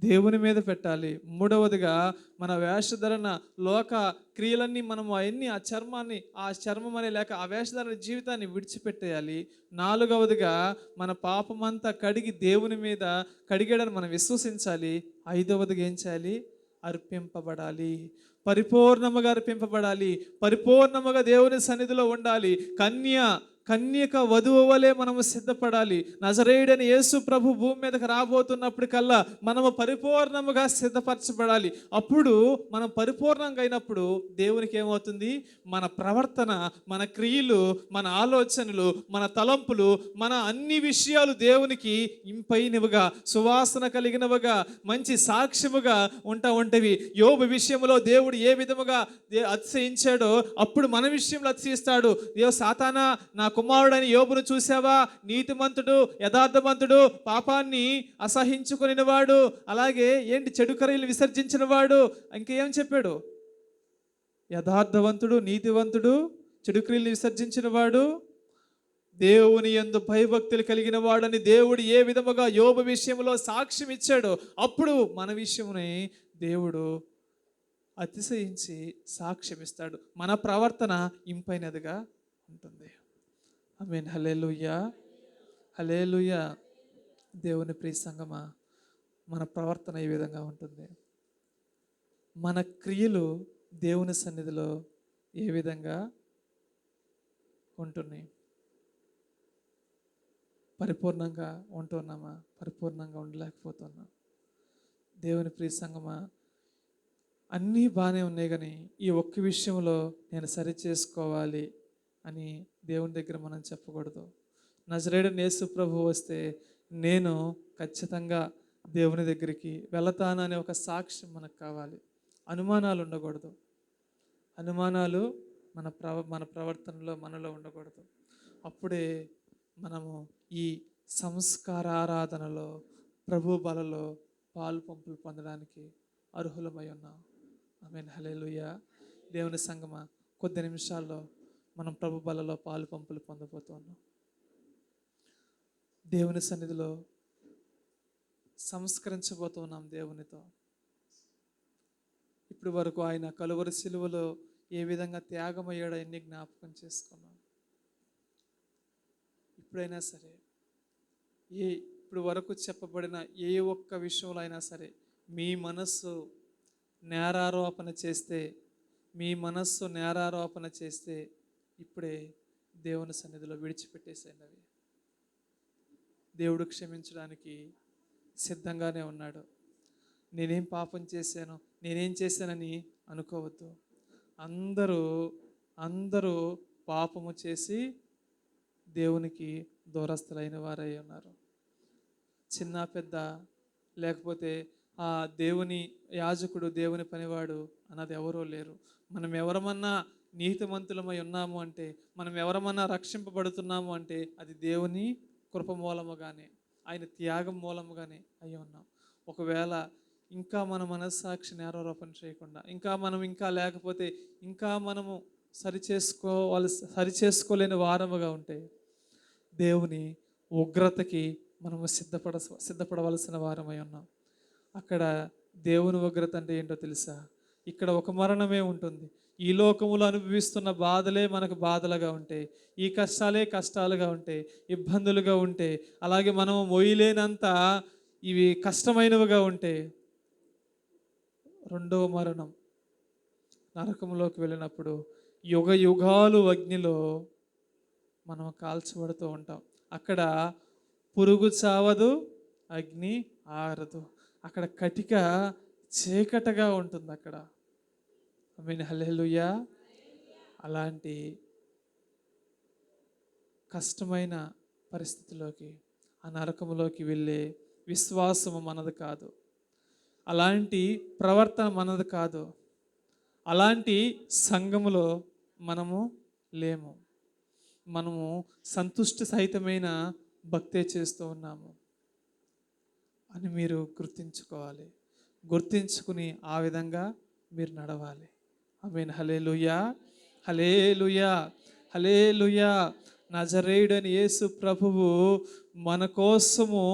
S1: దేవుని మీద పెట్టాలి. మూడవదిగా మన వేషధరణ లోక క్రియలన్నీ మనము అవన్నీ ఆ చర్మం అనే లేక ఆ వేషధరణ జీవితాన్ని విడిచిపెట్టేయాలి. నాలుగవదిగా మన పాపమంతా కడిగి దేవుని మీద కడిగాడని మనం విశ్వసించాలి. ఐదవదిగా ఏం చేయాలి? అర్పింపబడాలి. పరిపూర్ణముగా అర్పింపబడాలి. పరిపూర్ణముగా దేవుని సన్నిధిలో ఉండాలి. కన్యక వధువు వలె మనము సిద్ధపడాలి. నజరేయుడైన యేసు ప్రభు భూమి మీదకి రాబోతున్నప్పటికల్లా మనము పరిపూర్ణముగా సిద్ధపరచబడాలి. అప్పుడు మనం పరిపూర్ణంగా అయినప్పుడు దేవునికి ఏమవుతుంది? మన ప్రవర్తన, మన క్రియలు, మన ఆలోచనలు, మన తలంపులు, మన అన్ని విషయాలు దేవునికి ఇంపైనవిగా, సువాసన కలిగినవిగా, మంచి సాక్ష్యముగా ఉంటవి. యోబు విషయంలో దేవుడు ఏ విధముగా అతిశయించాడో అప్పుడు మన విషయంలో అతిశయిస్తాడు. సాతానా, నా కుమారుడని యోబును చూసావా? నీతిమంతుడు, యథార్థవంతుడు, పాపాన్ని అసహించుకుని వాడు, అలాగే చెడు క్రియలు విసర్జించిన వాడు. ఇంకేం చెప్పాడు? యథార్థవంతుడు, నీతివంతుడు, చెడు క్రియలు విసర్జించిన వాడు, దేవుని యందు భయభక్తులు కలిగిన వాడని దేవుడు ఏ విధముగా యోబు విషయంలో సాక్ష్యం ఇచ్చాడో అప్పుడు మన విషయముని దేవుడు అతిశయించి సాక్ష్యం ఇస్తాడు. మన ప్రవర్తన ఇంపైనదిగా ఉంటుంది. ఆమేన్. హల్లెలూయా. హల్లెలూయా. దేవుని ప్రియ సంగమా, మన ప్రవర్తన ఈ విధంగా ఉంటుంది. మన క్రియలు దేవుని సన్నిధిలో ఏ విధంగా ఉంటున్నాయి? పరిపూర్ణంగా ఉంటున్నామా? పరిపూర్ణంగా ఉండలేకపోతున్నాం. దేవుని ప్రియ సంగమా, అన్నీ బాగానే ఉన్నాయి, కానీ ఈ ఒక్క విషయంలో నేను సరి చేసుకోవాలి అని దేవుని దగ్గర మనం చెప్పకూడదు. నజరేయుడైన యేసు ప్రభు వస్తే నేను ఖచ్చితంగా దేవుని దగ్గరికి వెళతాను అనే ఒక సాక్ష్యం మనకు కావాలి. అనుమానాలు ఉండకూడదు. అనుమానాలు మన ప్రవర్తనలో మనలో ఉండకూడదు. అప్పుడే మనము ఈ సంస్కారారాధనలో, ప్రభు బలలో పాలు పంపులు పొందడానికి అర్హులమై ఉన్నాం. ఆమేన్. హల్లెలూయా. దేవుని సంగమా, కొద్ది నిమిషాల్లో మనం ప్రభు బలలో పాలు పంపులు పొందబోతున్నాం. దేవుని సన్నిధిలో సంస్కరించబోతున్నాం దేవునితో. ఇప్పుడు వరకు ఆయన కలువరి సిలువలో ఏ విధంగా త్యాగమయ్యాడో ఎన్ని జ్ఞాపకం చేసుకున్నాం. ఇప్పుడైనా సరే ఇప్పుడు వరకు చెప్పబడిన ఏ ఒక్క విషయంలో అయినా సరే మీ మనస్సు నేరారోపణ చేస్తే ఇప్పుడే దేవుని సన్నిధిలో విడిచిపెట్టేసేయండి. అవి దేవుడు క్షమించడానికి సిద్ధంగానే ఉన్నాడు. నేనేం పాపం చేశాను, నేనేం చేశానని అనుకోవద్దు. అందరూ పాపము చేసి దేవునికి దూరస్తులైన వారై ఉన్నారు. చిన్న పెద్ద లేకపోతే ఆ దేవుని యాజకుడు, దేవుని పనివాడు అన్నది ఎవరో లేరు. మనం ఎవరమన్నా నీతిమంతులమై ఉన్నాము అంటే, మనం ఎవరమన్నా రక్షింపబడుతున్నాము అంటే అది దేవుని కృప మూలముగానే, ఆయన త్యాగం మూలముగానే అయి ఉన్నాం. ఒకవేళ ఇంకా మన మనస్సాక్షి నేరారోపణ చేయకుండా, లేకపోతే ఇంకా మనము సరిచేసుకోలేని వారముగా ఉంటే దేవుని ఉగ్రతకి మనము సిద్ధపడవలసిన వారమై ఉన్నాం. అక్కడ దేవుని ఉగ్రత అంటే ఏంటో తెలుసా? ఇక్కడ ఒక మరణమే ఉంటుంది. ఈ లోకములో అనుభవిస్తున్న బాధలే మనకు బాధలుగా ఉంటాయి, ఈ కష్టాలే కష్టాలుగా ఉంటాయి, ఇబ్బందులుగా ఉంటాయి, అలాగే మనము మొయ్యలేనంత ఇవి కష్టమైనవిగా ఉంటాయి. రెండవ మరణం నరకంలోకి వెళ్ళినప్పుడు యుగ యుగాలు అగ్నిలో మనం కాల్చబడుతూ ఉంటాం. అక్కడ పురుగు చావదు, అగ్ని ఆరదు. అక్కడ కటిక చీకటగా ఉంటుంది అక్కడ. ఆమేన్, హల్లెలూయా. అలాంటి కష్టమైన పరిస్థితిలోకి, ఆ నరకములోకి వెళ్ళే విశ్వాసము మనది కాదు. అలాంటి ప్రవర్తన మనది కాదు. అలాంటి సంఘములో మనము లేము. మనము సంతుష్టి సహితమైన భక్తే చేస్తూ ఉన్నాము అని మీరు గుర్తించుకోవాలి. గుర్తించుకుని ఆ విధంగా మీరు నడవాలి. ఆమేన్, హల్లెలూయా, హల్లెలూయా, హల్లెలూయా. నజరేయుడైన యేసు ప్రభువు మన కోసము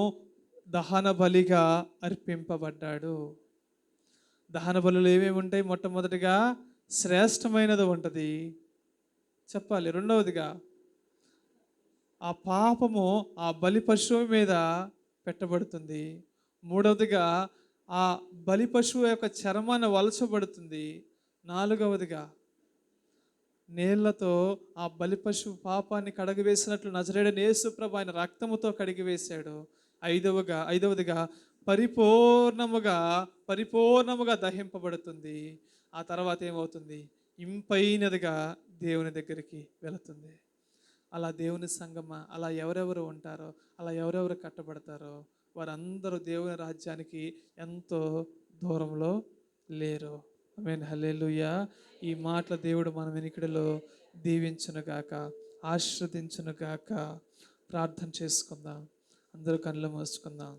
S1: దహన బలిగా అర్పింపబడ్డాడు. దహన బలులు ఏమేమి ఉంటాయి? మొట్టమొదటిగా శ్రేష్టమైనది ఉంటుంది, చెప్పాలి. రెండవదిగా ఆ పాపము ఆ బలి పశువు మీద పెట్టబడుతుంది. మూడవదిగా ఆ బలి పశువు యొక్క చర్మాన్ని వలచబడుతుంది. నాలుగవదిగా నీళ్లతో ఆ బలి పశువు పాపాన్ని కడిగివేసినట్లు నజరేయుడైన యేసు ప్రభు ఆయన రక్తముతో కడిగివేశాడు. ఐదవదిగా పరిపూర్ణముగా దహింపబడుతుంది. ఆ తర్వాత ఏమవుతుంది? ఇంపైనదిగా దేవుని దగ్గరికి వెళుతుంది. అలా దేవుని సంగమా, అలా ఎవరెవరు ఉంటారో, అలా ఎవరెవరు కట్టబడతారో వారందరూ దేవుని రాజ్యానికి ఎంతో దూరంలో లేరు. ఆమేన్, హల్లెలూయా. ఈ మాటల దేవుడు మన వెనుకడిలో దీవించునుగాక, ఆశీర్వదించునుగాక. ప్రార్థన చేసుకుందాం. అందరూ కళ్ళు మూసుకుందాం.